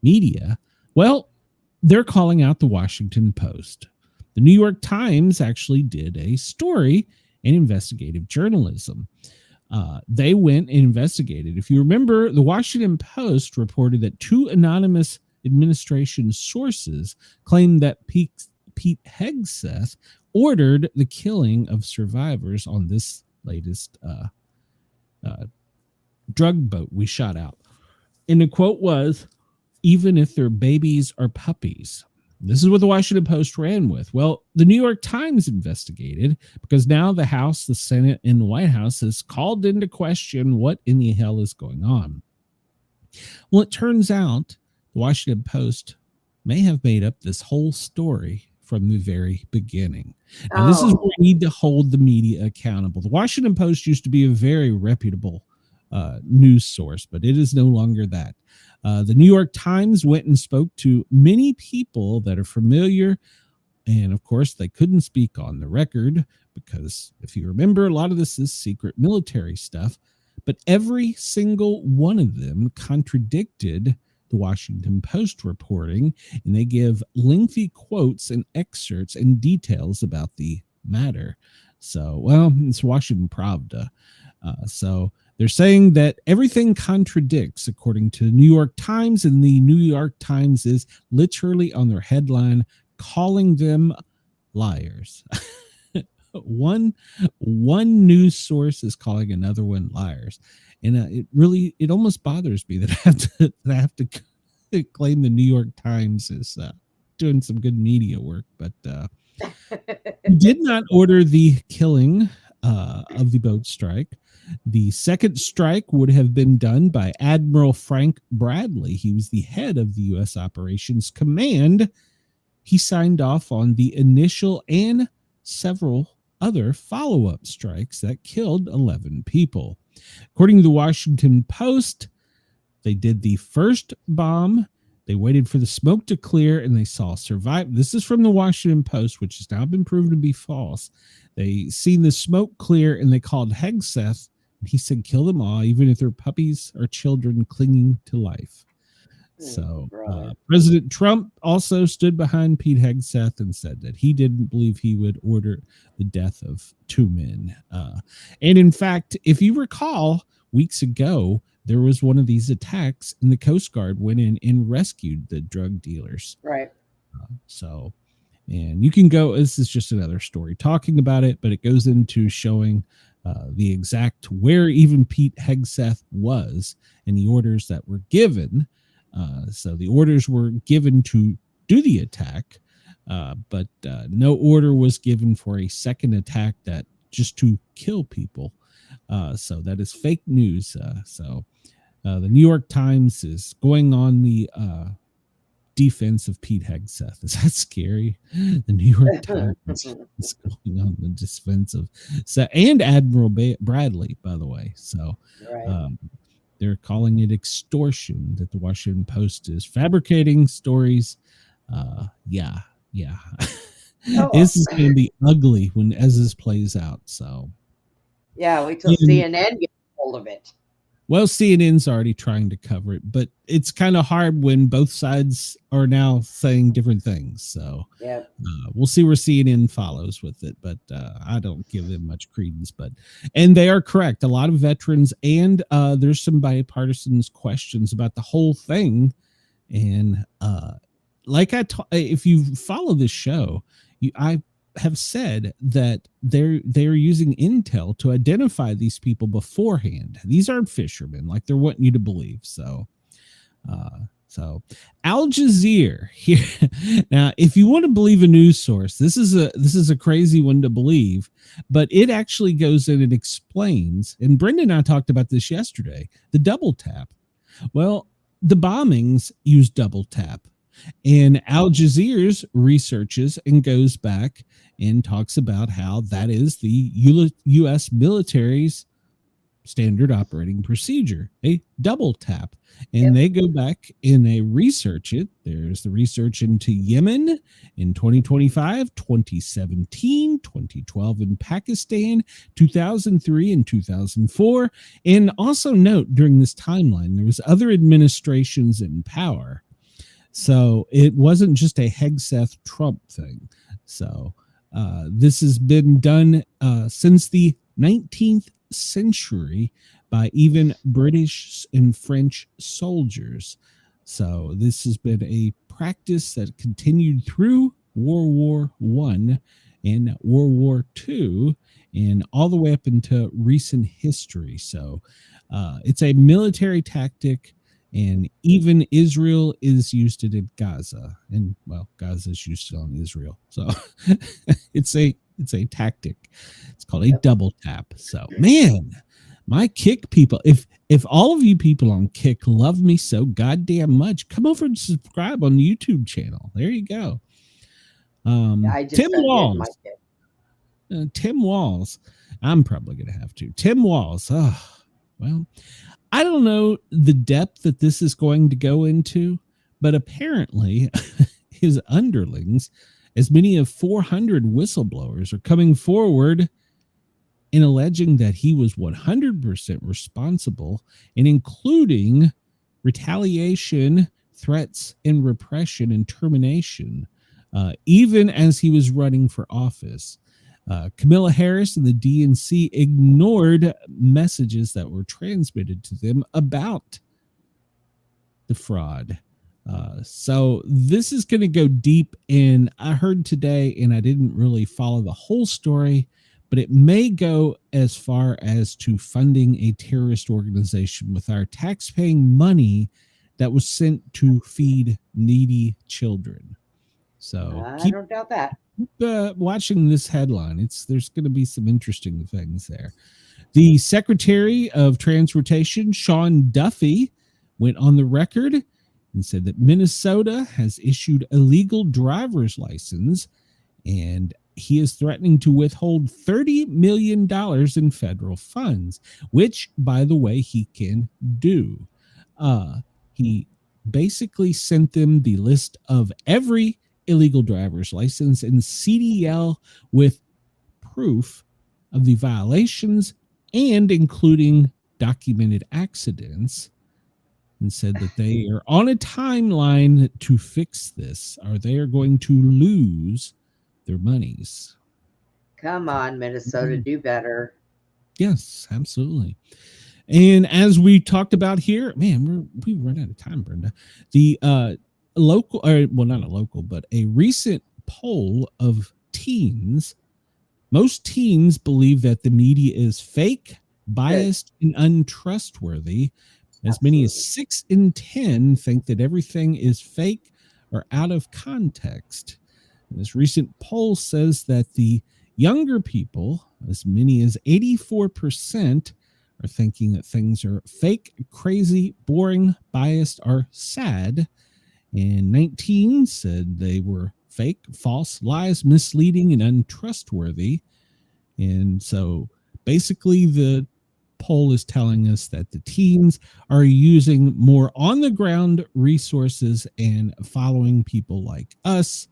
media, well, they're calling out the Washington Post. The New York Times actually did a story in investigative journalism. They went and investigated. If you remember, the Washington Post reported that 2 anonymous administration sources claimed that Pete Hegseth ordered the killing of survivors on this latest drug boat we shot out. And the quote was, even if they're babies or puppies. This is what the Washington Post ran with. Well, the New York Times investigated because now the House, the Senate, and the White House has called into question what in the hell is going on. Well, it turns out the Washington Post may have made up this whole story from the very beginning. Now, this is where we need to hold the media accountable. The Washington Post used to be a very reputable news source, but it is no longer that. The New York Times went and spoke to many people that are familiar, and of course, they couldn't speak on the record because, if you remember, a lot of this is secret military stuff, but every single one of them contradicted the Washington Post reporting, and they give lengthy quotes and excerpts and details about the matter. So, well, it's Washington Pravda. So they're saying that everything contradicts, according to the New York Times, and the New York Times is literally on their headline calling them liars. One news source is calling another one liars, and it almost bothers me that I have to claim the New York Times is doing some good media work, but did not order the killing of the boat strike. The second strike would have been done by Admiral Frank Bradley. He was the head of the U.S. Operations Command. He signed off on the initial and several other follow-up strikes that killed 11 people. According to the Washington Post, they did the first bomb. They waited for the smoke to clear, and they saw survive. This is from the Washington Post, which has now been proven to be false. They seen the smoke clear, and they called Hegseth. He said, kill them all, even if they're puppies or children clinging to life. So President Trump also stood behind Pete Hegseth and said that he didn't believe he would order the death of two men. And in fact, if you recall, weeks ago, there was one of these attacks, and the Coast Guard went in and rescued the drug dealers. Right. And you can go, this is just another story talking about it, but it goes into showing the exact where even Pete Hegseth was and the orders that were given. So the orders were given to do the attack, but no order was given for a second attack that just to kill people. So that is fake news. So the New York Times is going on the defense of Pete Hegseth. Is that scary? The New York Times is going on the defense of and Admiral Bradley, by the way. So they're calling it extortion, that the Washington Post is fabricating stories. Yeah. This is going to be ugly as this plays out. So yeah, wait till CNN gets hold of it. Well, CNN's already trying to cover it, but it's kind of hard when both sides are now saying different things. So yeah, we'll see where CNN follows with it, but I don't give them much credence. And they are correct. A lot of veterans, and there's some bipartisan questions about the whole thing. And if you follow this show, I have said that they're using intel to identify these people beforehand. These aren't fishermen like they're wanting you to believe. So Al Jazeera here. Now, if you want to believe a news source, this is a crazy one to believe, but it actually goes in and explains, and Brenda and I talked about this yesterday, the double tap. Well, the bombings use double tap. And Al Jazeera's researches and goes back and talks about how that is the U.S. military's standard operating procedure, a double tap. And they go back and they research it. There's the research into Yemen in 2025, 2017, 2012 in Pakistan, 2003 and 2004. And also note, during this timeline, there was other administrations in power. So it wasn't just a Hegseth Trump thing. So this has been done since the 19th century by even British and French soldiers. So this has been a practice that continued through World War I and World War II and all the way up into recent history. So it's a military tactic. And even Israel is used it in Gaza, and well, Gaza's used it on Israel. So it's a tactic. It's called a double tap. So man, my Kick people, if all of you people on Kick love me so goddamn much, come over and subscribe on the YouTube channel. There you go. I just Tim undid Walls. my Kick. Tim Walls. I'm probably gonna have to. Tim Walls. Oh, well. I don't know the depth that this is going to go into, but apparently his underlings, as many as 400 whistleblowers, are coming forward in alleging that he was 100% responsible, and including retaliation, threats, and repression and termination, even as he was running for office. Kamala Harris and the DNC ignored messages that were transmitted to them about the fraud. So this is going to go deep in. I heard today, and I didn't really follow the whole story, but it may go as far as to funding a terrorist organization with our taxpaying money that was sent to feed needy children. So I don't doubt that. Watching this headline, there's going to be some interesting things there. The Secretary of Transportation, Sean Duffy, went on the record and said that Minnesota has issued a legal driver's license, and he is threatening to withhold $30 million in federal funds, which, by the way, he can do. He basically sent them the list of every illegal driver's license and CDL with proof of the violations and including documented accidents, and said that they are on a timeline to fix this, or they are going to lose their monies. Come on, Minnesota, do better. Yes, absolutely. And as we talked about here, man, we run out of time, Brenda. The local, or well, not a local, but a recent poll of teens. Most teens believe that the media is fake, biased, and untrustworthy. As many as 6 in 10 think that everything is fake or out of context. And this recent poll says that the younger people, as many as 84%, are thinking that things are fake, crazy, boring, biased, or sad. And 19 said they were fake, false, lies, misleading, and untrustworthy. And so basically the poll is telling us that the teens are using more on-the-ground resources and following people like us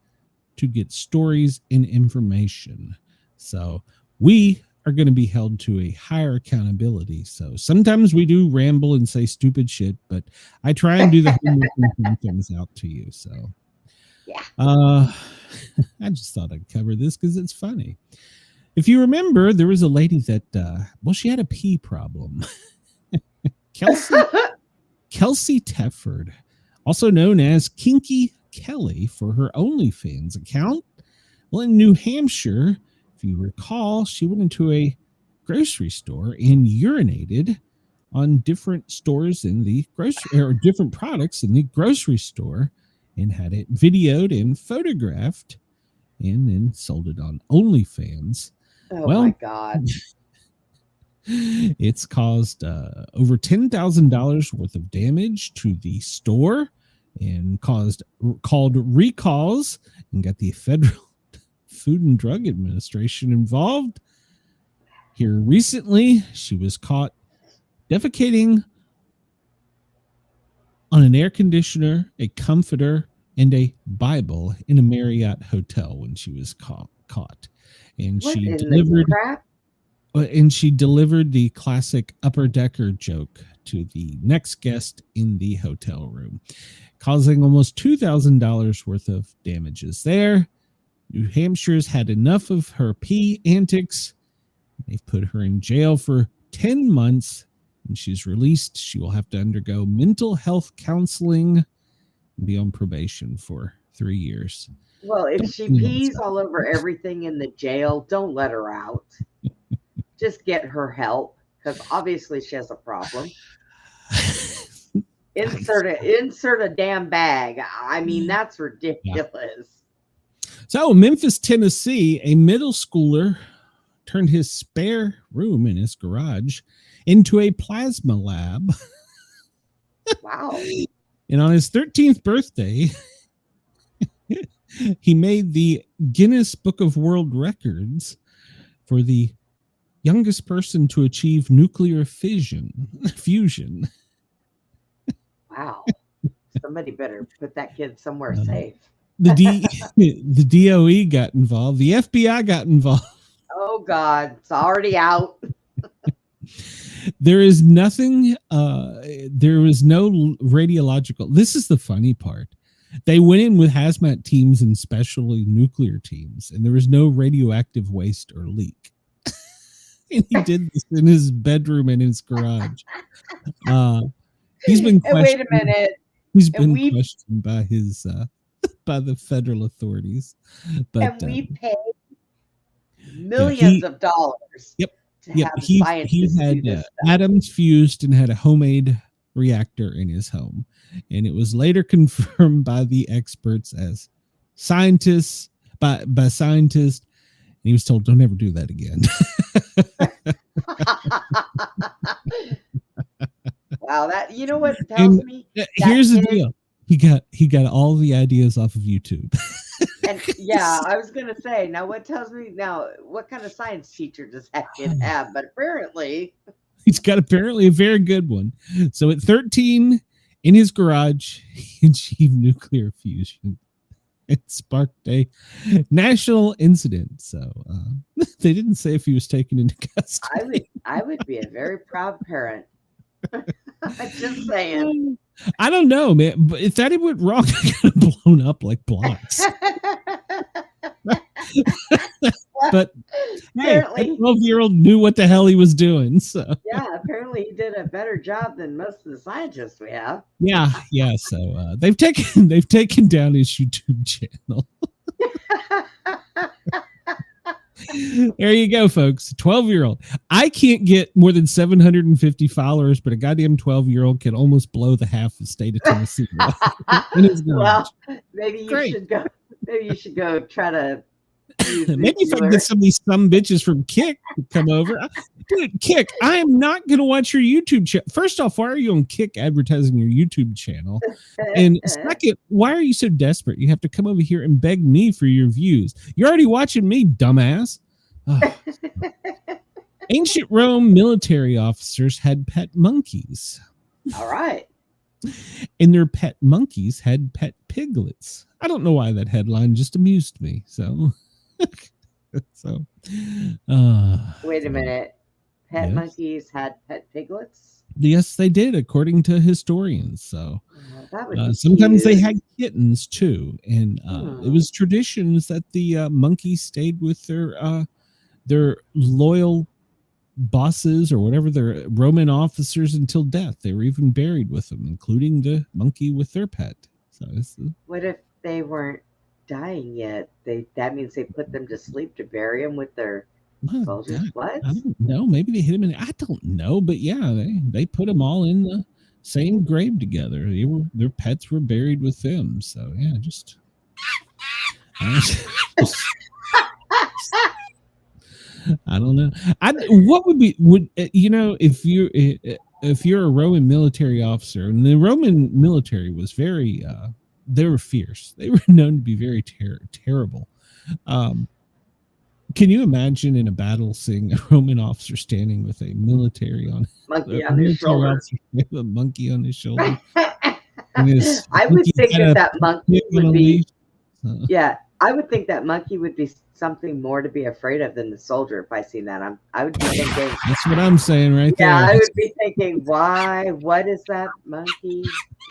to get stories and information. So we are going to be held to a higher accountability. So sometimes we do ramble and say stupid shit, but I try and do the homework and point things out to you. So yeah, I just thought I'd cover this because it's funny. If you remember, there was a lady that, she had a pee problem. Kelsey Tefford, also known as Kinky Kelly for her OnlyFans account. Well, in New Hampshire, if you recall, she went into a grocery store and urinated on different stores in the grocery, or different products in the grocery store, and had it videoed and photographed and then sold it on OnlyFans. Oh, well, my God. It's caused over $10,000 worth of damage to the store and called recalls and got the Federal Food and Drug Administration involved. Here recently, she was caught defecating on an air conditioner, a comforter, and a Bible in a Marriott hotel when she was caught. And what she delivered the classic upper decker joke to the next guest in the hotel room, causing almost $2,000 worth of damages there. New Hampshire's had enough of her pee antics. They've put her in jail for 10 months. When she's released, she will have to undergo mental health counseling and be on probation for 3 years. Well, if she pees all over everything in the jail, don't let her out. Just get her help, because obviously she has a problem. insert a damn bag. I mean, that's ridiculous. So, Memphis, Tennessee, a middle schooler turned his spare room in his garage into a plasma lab. Wow. And on his 13th birthday, he made the Guinness Book of World Records for the youngest person to achieve nuclear fusion. Wow. Somebody better put that kid somewhere safe. The DOE got involved. The FBI got involved. Oh, God. It's already out. There is nothing. There was no radiological. This is the funny part. They went in with hazmat teams and specially nuclear teams, and there was no radioactive waste or leak. And he did this in his bedroom and his garage. He's been questioned. Wait a minute. He's been questioned by his by the federal authorities. But and we paid millions of dollars. Yep. To have He had atoms fused and had a homemade reactor in his home, and it was later confirmed by the experts as scientists by scientists. And he was told, "Don't ever do that again." Wow, that you know what tells me. Here's the deal: he got all the ideas off of YouTube. And yeah, I was gonna say, now what tells me now what kind of science teacher does that kid have? But apparently he's got a very good one. So at 13 in his garage, he achieved nuclear fusion. It sparked a national incident. So they didn't say if he was taken into custody. I would be a very proud parent. Just saying. I don't know, man. But if that went wrong, I got blown up like blocks. But hey, a 12-year-old knew what the hell he was doing. So yeah, apparently he did a better job than most of the scientists we have. Yeah. So they've taken down his YouTube channel. There you go, folks. 12-year-old. I can't get more than 750 followers, but a goddamn 12-year-old can almost blow the half of the state of Tennessee. Well, maybe you should go try to. Maybe if I can get some of these bitches from Kick to come over. Dude, Kick, I am not going to watch your YouTube channel. First off, why are you on Kick advertising your YouTube channel? And second, why are you so desperate? You have to come over here and beg me for your views. You're already watching me, dumbass. Oh. Ancient Rome military officers had pet monkeys. All right. And their pet monkeys had pet piglets. I don't know why that headline just amused me. So... wait a minute. Pet monkeys had pet piglets? Yes, they did, according to historians. So that would sometimes they had kittens too, and it was traditions that the monkeys stayed with their loyal bosses or whatever, their Roman officers until death. They were even buried with them, including the monkey with their pet. So what if they weren't dying yet? That means they put them to sleep to bury them with their soldiers. What? I don't know. Maybe they hit them I don't know, but yeah, they put them all in the same grave together. Their pets were buried with them. So yeah, I don't know. What would if you're a Roman military officer, and the Roman military was very they were fierce. They were known to be very terrible. Can you imagine in a battle seeing a Roman officer standing with a military monkey on his shoulder? With a monkey on his shoulder. I would think that monkey would be. Yeah, I would think that monkey would be something more to be afraid of than the soldier. If I seen that, I would be thinking. That's what I'm saying, right there. Yeah, I would be thinking, why? What is that monkey?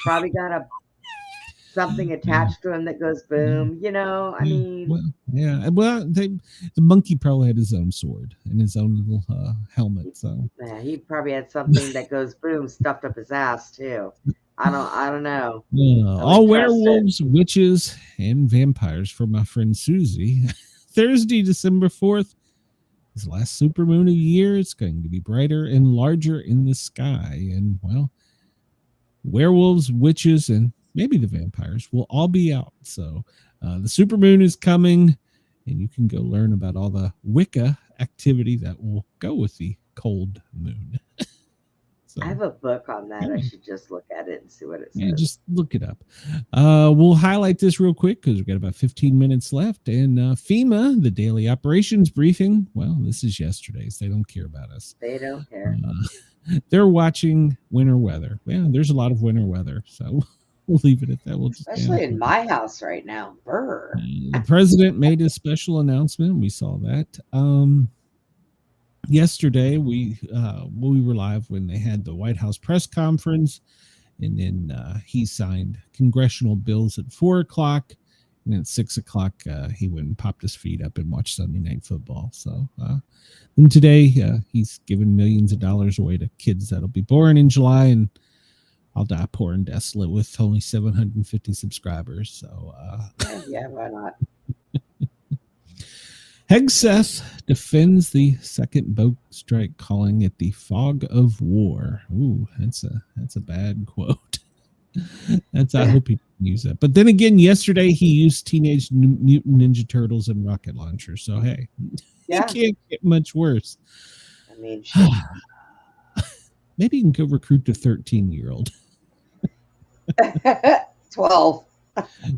Probably got something attached to him that goes boom. I mean. The monkey probably had his own sword and his own little helmet. So yeah, he probably had something that goes boom stuffed up his ass too. I don't know. Yeah, all werewolves, witches, and vampires for my friend Susie. Thursday, December 4th, is the last supermoon of the year. It's going to be brighter and larger in the sky. And, well, werewolves, witches, and maybe the vampires will all be out. So the supermoon is coming, and you can go learn about all the Wicca activity that will go with the cold moon. So, I have a book on that. I should just look at it and see what it says. yeah, just look it up. We'll highlight this real quick because we've got about 15 minutes left. And FEMA, the daily operations briefing. Well, this is yesterday's. They don't care about us. They don't care. They're watching winter weather. Yeah, there's a lot of winter weather. So we'll leave it at that. We'll just, especially in my house right now. Brr. The president made a special announcement. We saw that. Yesterday, we were live when they had the White House press conference, and then he signed congressional bills at 4:00, and at 6:00 he went and popped his feet up and watched Sunday Night Football. So, and today he's giving millions of dollars away to kids that'll be born in July, and I'll die poor and desolate with only 750 subscribers. So, yeah, why not? Hegseth defends the second boat strike, calling it the fog of war. Ooh, that's a bad quote. I hope he didn't use that. But then again, yesterday he used Teenage Mutant Ninja Turtles and rocket launchers. So hey, Yeah. it can't get much worse. I mean, shit. Maybe you can go recruit the 13-year-old. 12.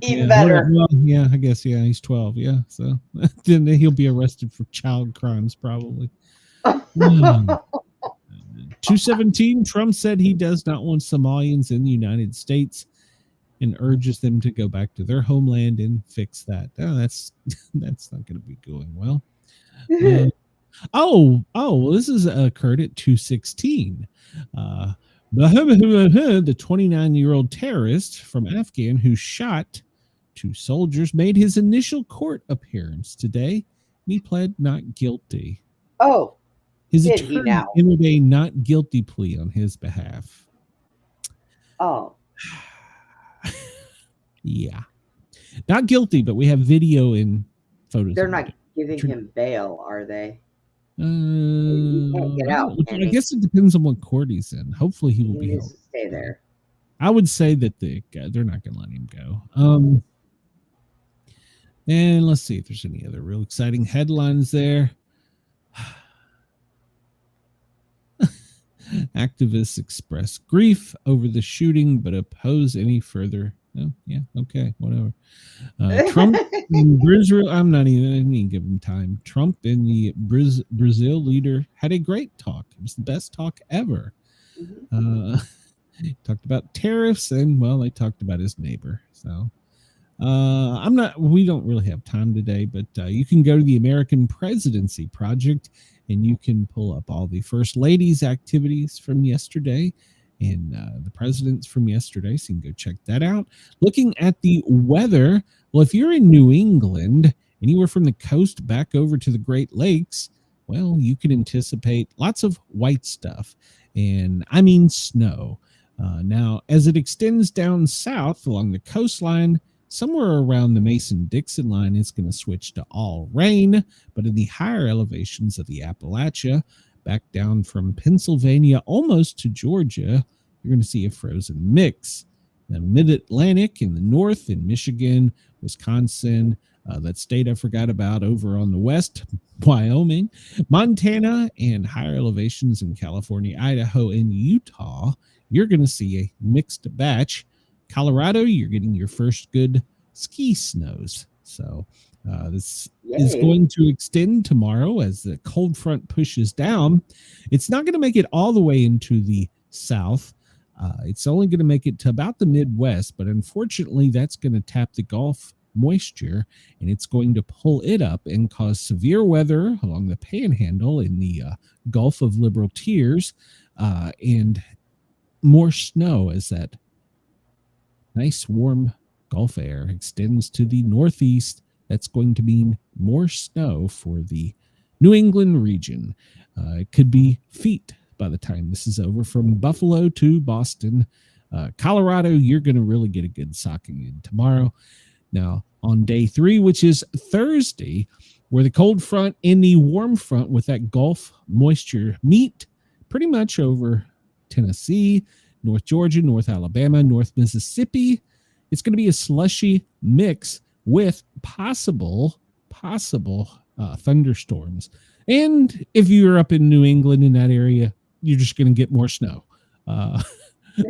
Even Yeah, better. well, yeah, I guess, yeah, he's 12. Yeah, so then he'll be arrested for child crimes, probably. 217, Trump said he does not want Somalians in the United States and urges them to go back to their homeland and fix that. Oh, that's not going to be going well. Well, this is occurred at 216. The 29-year-old terrorist from Afghan who shot 2 soldiers made his initial court appearance today, and he pled not guilty. Oh, His did he attorney now? entered a not guilty plea on his behalf. Oh, Yeah. Not guilty, but we have video and photos. they're of not it. giving him bail, are they? He can't get out, can I he? guess it depends on what court he's in. Hopefully he will He be needs held. to stay there. I would say that they're not going to let him go. And let's see if there's any other real exciting headlines there. Activists express grief over the shooting, but oppose any further. Oh, yeah, okay, whatever. Trump and Brazil. I didn't give him time. Trump and the Brazil leader had a great talk. It was the best talk ever. Talked about tariffs, and well, they talked about his neighbor. So we don't really have time today, but you can go to the American Presidency Project and you can pull up all the first ladies' activities from yesterday and the presidents from yesterday. So you can go check that out. Looking at the weather. Well, if you're in New England, anywhere from the coast back over to the Great Lakes, well, you can anticipate lots of white stuff. And I mean snow. Now, as it extends down south along the coastline, somewhere around the Mason-Dixon line, it's going to switch to all rain. But in the higher elevations of the Appalachia, back down from Pennsylvania almost to Georgia, you're going to see a frozen mix. The mid-Atlantic in the north, in Michigan, Wisconsin, that state I forgot about over on the west, Wyoming, Montana, and higher elevations in California, Idaho, and Utah, you're going to see a mixed batch. Colorado, you're getting your first good ski snows. So this is going to extend tomorrow as the cold front pushes down. It's not going to make it all the way into the south. It's only going to make it to about the Midwest, but unfortunately, that's going to tap the Gulf moisture, and it's going to pull it up and cause severe weather along the Panhandle in the Gulf of Liberal Tears, and more snow as that nice warm Gulf air extends to the northeast. That's going to mean more snow for the New England region. It could be feet by the time this is over from Buffalo to Boston. Colorado, you're going to really get a good socking in tomorrow. Now, on day 3, which is Thursday, where the cold front and the warm front with that Gulf moisture meet pretty much over Tennessee, North Georgia, North Alabama, North Mississippi. It's going to be a slushy mix with possible thunderstorms. And if you're up in New England in that area, you're just going to get more snow.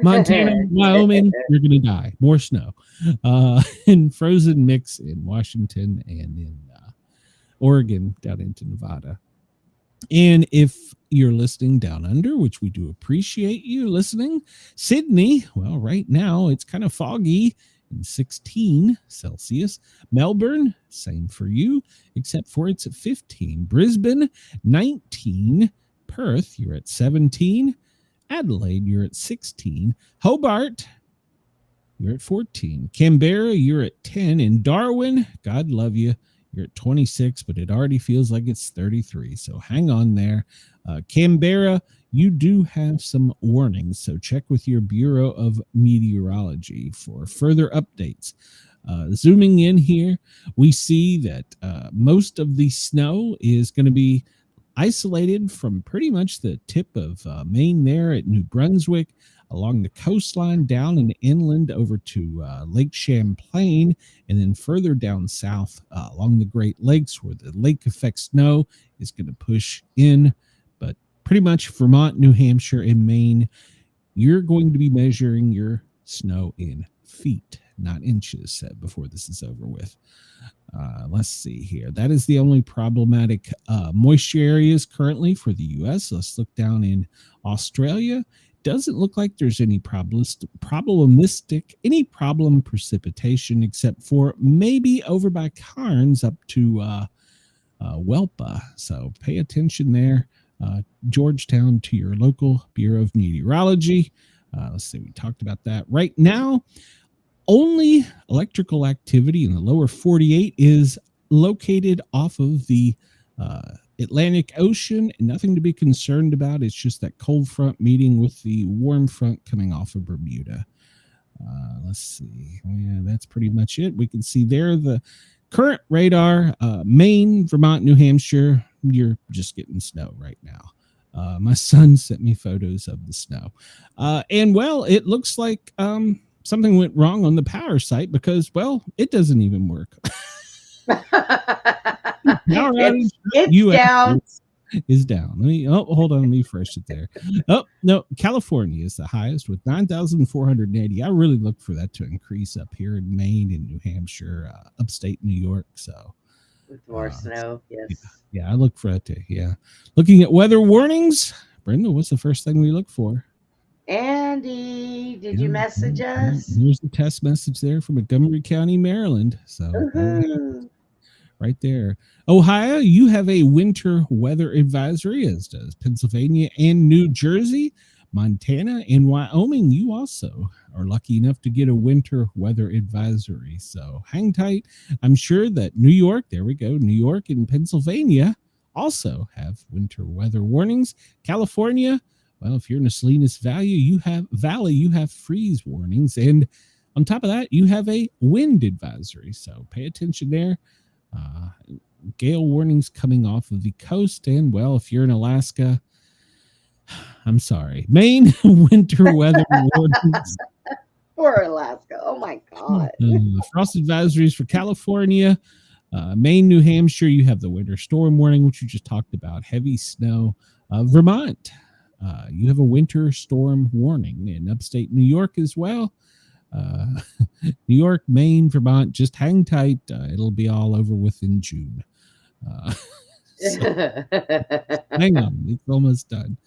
Montana, Wyoming, you're going to die. More snow. And frozen mix in Washington and in Oregon down into Nevada. And if you're listening down under, which we do appreciate you listening, Sydney, well, right now it's kind of foggy in 16 Celsius. Melbourne, same for you, except for it's at 15. Brisbane, 19. Perth, you're at 17. Adelaide, you're at 16. Hobart, you're at 14. Canberra, you're at 10. And Darwin, God love you, you're at 26, but it already feels like it's 33. So hang on there. Canberra, you do have some warnings. So check with your Bureau of Meteorology for further updates. Zooming in here, we see that most of the snow is going to be isolated from pretty much the tip of Maine there at New Brunswick, along the coastline, down and inland over to Lake Champlain, and then further down south along the Great Lakes, where the lake effect snow is going to push in. But pretty much Vermont, New Hampshire, and Maine, you're going to be measuring your snow in feet, not inches, before this is over with. Let's see here. That is the only problematic moisture areas currently for the U.S. Let's look down in Australia. Doesn't look like there's any problem precipitation, except for maybe over by Cairns up to Welpa. So pay attention there. Georgetown, to your local Bureau of Meteorology. Let's see, we talked about that. Right now, only electrical activity in the lower 48 is located off of the Atlantic Ocean, and nothing to be concerned about. It's just that cold front meeting with the warm front coming off of Bermuda. Let's see. Yeah, that's pretty much it. We can see there the current radar, Maine, Vermont, New Hampshire. You're just getting snow right now. My son sent me photos of the snow. And well, it looks like something went wrong on the power site because, well, it doesn't even work. It's down. Is down. Hold on, let me refresh it there. Oh no, California is the highest with 9,480. I really look for that to increase up here in Maine and New Hampshire, upstate New York. So with more snow, yes. Yeah, I look for that too. Yeah. Looking at weather warnings, Brenda, what's the first thing we look for? Andy, did you message us? There's a test message there from Montgomery County, Maryland. So right there. Ohio, you have a winter weather advisory, as does Pennsylvania and New Jersey. Montana and Wyoming, you also are lucky enough to get a winter weather advisory. So hang tight. I'm sure that New York, there we go, New York and Pennsylvania also have winter weather warnings. California, well, if you're in the Salinas Valley, you have freeze warnings. And on top of that, you have a wind advisory. So pay attention there. Gale warnings coming off of the coast. And well, if you're in Alaska, I'm sorry, Maine winter weather warnings. For Alaska. Oh my God. Frost advisories for California, Maine, New Hampshire. You have the winter storm warning, which you just talked about, heavy snow. Vermont, you have a winter storm warning. In upstate New York as well. New York, Maine, Vermont, just hang tight. It'll be all over within June. So, hang on, it's almost done.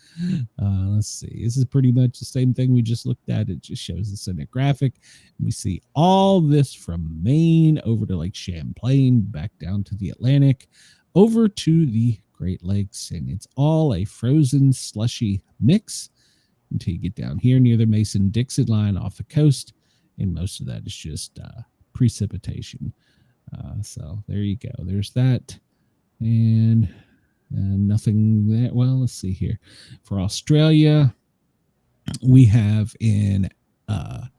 Let's see. This is pretty much the same thing we just looked at. It just shows us in a graphic. We see all this from Maine over to Lake Champlain, back down to the Atlantic, over to the Great Lakes, and it's all a frozen, slushy mix until you get down here near the Mason-Dixon line off the coast, and most of that is just precipitation. So there you go. There's that. And nothing that, well, let's see here. For Australia, we have in, what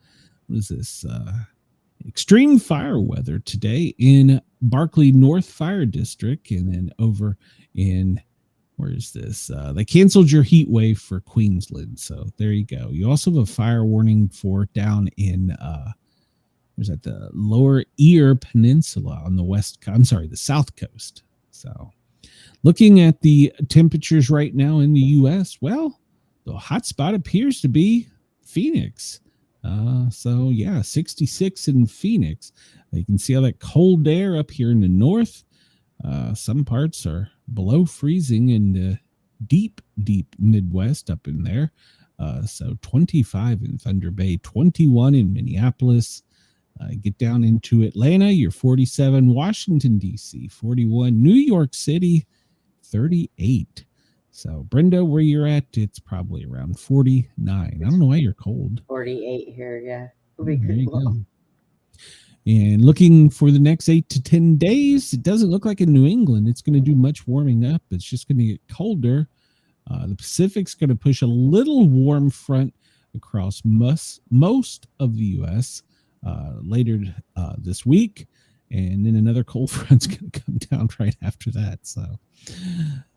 is this? Extreme fire weather today in Barkly North Fire District, and then over in where is this? They canceled your heat wave for Queensland. So there you go. You also have a fire warning for down in, where's that? The Lower Ear Peninsula on the South Coast. So looking at the temperatures right now in the U.S., well, the hot spot appears to be Phoenix. 66 in Phoenix. You can see all that cold air up here in the north. Some parts are below freezing in the deep Midwest up in there. So 25 in Thunder Bay, 21 in Minneapolis. Get down into Atlanta, you're 47. Washington, D.C., 41. New York City, 38. So, Brenda, where you're at, it's probably around 49. I don't know why you're cold. 48 here, yeah. It'll be good. And looking for the next 8 to 10 days, it doesn't look like in New England it's going to do much warming up. It's just going to get colder. The Pacific's going to push a little warm front across most of the U.S. Later this week. And then another cold front's going to come down right after that. So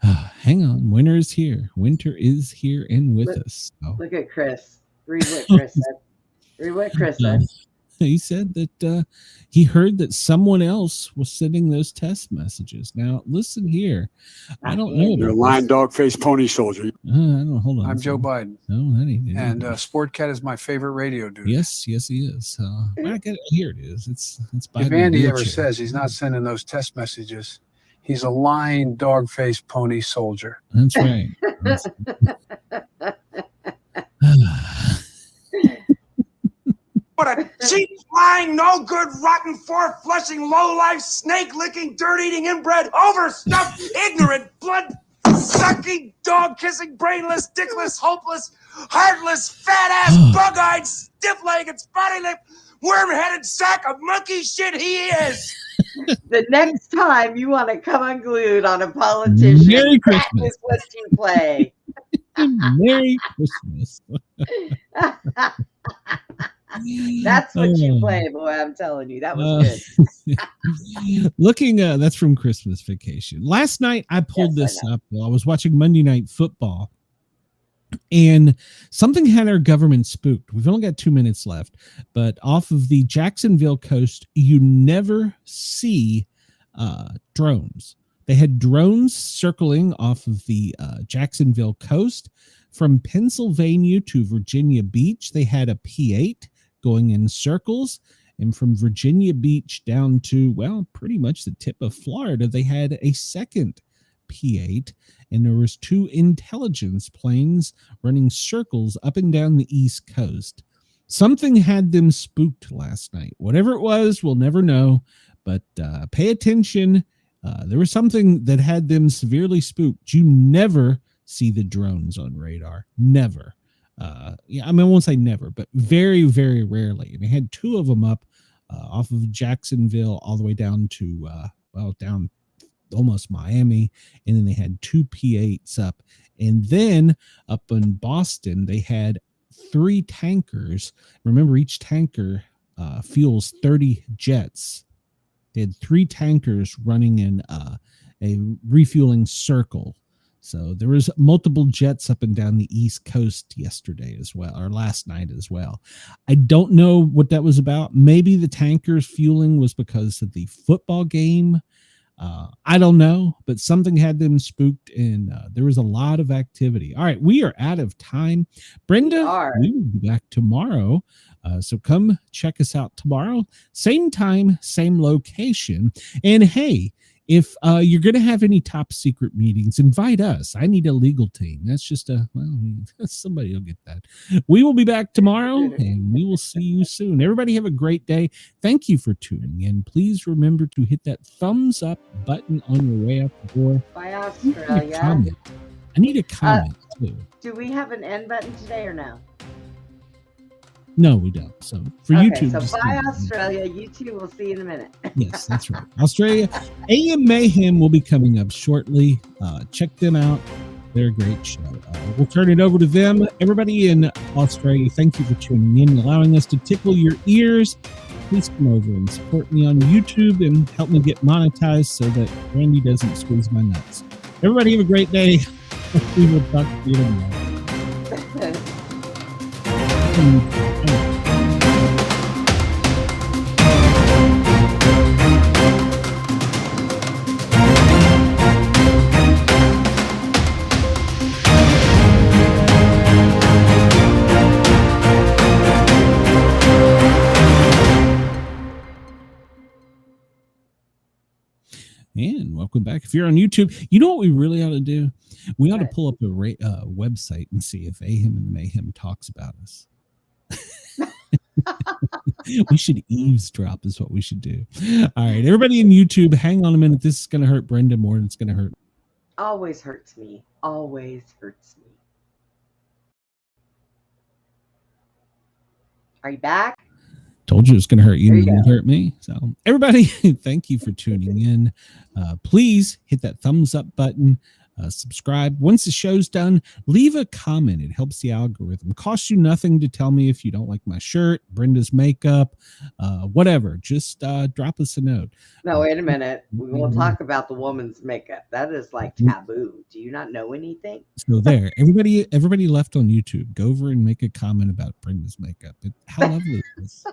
hang on. Winter is here. Winter is here and with us. So. Look at Chris. Read what Chris said. Read what Chris said. He said that he heard that someone else was sending those test messages. Now, listen here. I don't know. You're a lying dog-faced pony soldier. I don't. Hold on. I'm Joe Biden. No, that ain't it. And Sportcat is my favorite radio dude. Yes, he is. Here it is. It's Biden. If Andy ever says he's not sending those test messages, he's a lying dog-faced pony soldier. That's right. What a cheap, lying, no good, rotten, four-flushing, low-life, snake-licking, dirt-eating, inbred, overstuffed, ignorant, blood-sucking, dog-kissing, brainless, dickless, hopeless, heartless, fat-ass, bug-eyed, stiff-legged, spotty-lipped, worm-headed sack of monkey shit he is. The next time you want to come unglued on a politician, Merry that Christmas. is what you play. Merry Christmas. That's what you play, boy. I'm telling you, that was good. Looking, that's from Christmas Vacation. Last night, I pulled this up while I was watching Monday Night Football, and something had our government spooked. We've only got 2 minutes left, but off of the Jacksonville coast, you never see drones. They had drones circling off of the Jacksonville coast. From Pennsylvania to Virginia Beach, they had a P-8 going in circles. And from Virginia Beach down to, well, pretty much the tip of Florida, they had a second P-8. And there was 2 intelligence planes running circles up and down the East Coast. Something had them spooked last night. Whatever it was, we'll never know. But pay attention. There was something that had them severely spooked. You never see the drones on radar. Never. I won't say never, but very, very rarely. And they had 2 of them up off of Jacksonville all the way down to, down almost Miami. And then they had 2 P-8s up. And then up in Boston, they had 3 tankers. Remember, each tanker fuels 30 jets. They had 3 tankers running in a refueling circle. So there was multiple jets up and down the East Coast yesterday as well, or last night as well. I don't know what that was about. Maybe the tankers fueling was because of the football game. I don't know, but something had them spooked, and there was a lot of activity. All right, we are out of time. Brenda, we will be back tomorrow. So come check us out tomorrow. Same time, same location. And hey, if you're going to have any top secret meetings, invite us. I need a legal team. That's just somebody will get that. We will be back tomorrow, and we will see you soon. Everybody have a great day. Thank you for tuning in. Please remember to hit that thumbs up button on your way out the door. Bye, Australia. I need a comment, too. Do we have an end button today or no? No, we don't. So for YouTube. So bye, Australia. YouTube, we'll see you in a minute. Yes, that's right. Australia. AM Mayhem will be coming up shortly. Check them out. They're a great show. We'll turn it over to them. Everybody in Australia, thank you for tuning in and allowing us to tickle your ears. Please come over and support me on YouTube and help me get monetized so that Randy doesn't squeeze my nuts. Everybody have a great day. We will talk to you tomorrow. And welcome back. If you're on YouTube, you know what we really ought to do? We ought to pull up a website and see if Ahem and the Mayhem talks about us. We should eavesdrop is what we should do. All right, everybody in YouTube, hang on a minute. This is going to hurt Brenda more than it's going to hurt. Always hurts me. Always hurts me. Are you back? Told you it's going to hurt you and it didn't hurt me. So everybody, thank you for tuning in. Please hit that thumbs up button. Subscribe. Once the show's done, leave a comment. It helps the algorithm. Costs you nothing to tell me if you don't like my shirt, Brenda's makeup, whatever. Just drop us a note. No, wait a minute. We won't talk about the woman's makeup. That is like taboo. Do you not know anything? So there, everybody left on YouTube, go over and make a comment about Brenda's makeup. How lovely it is.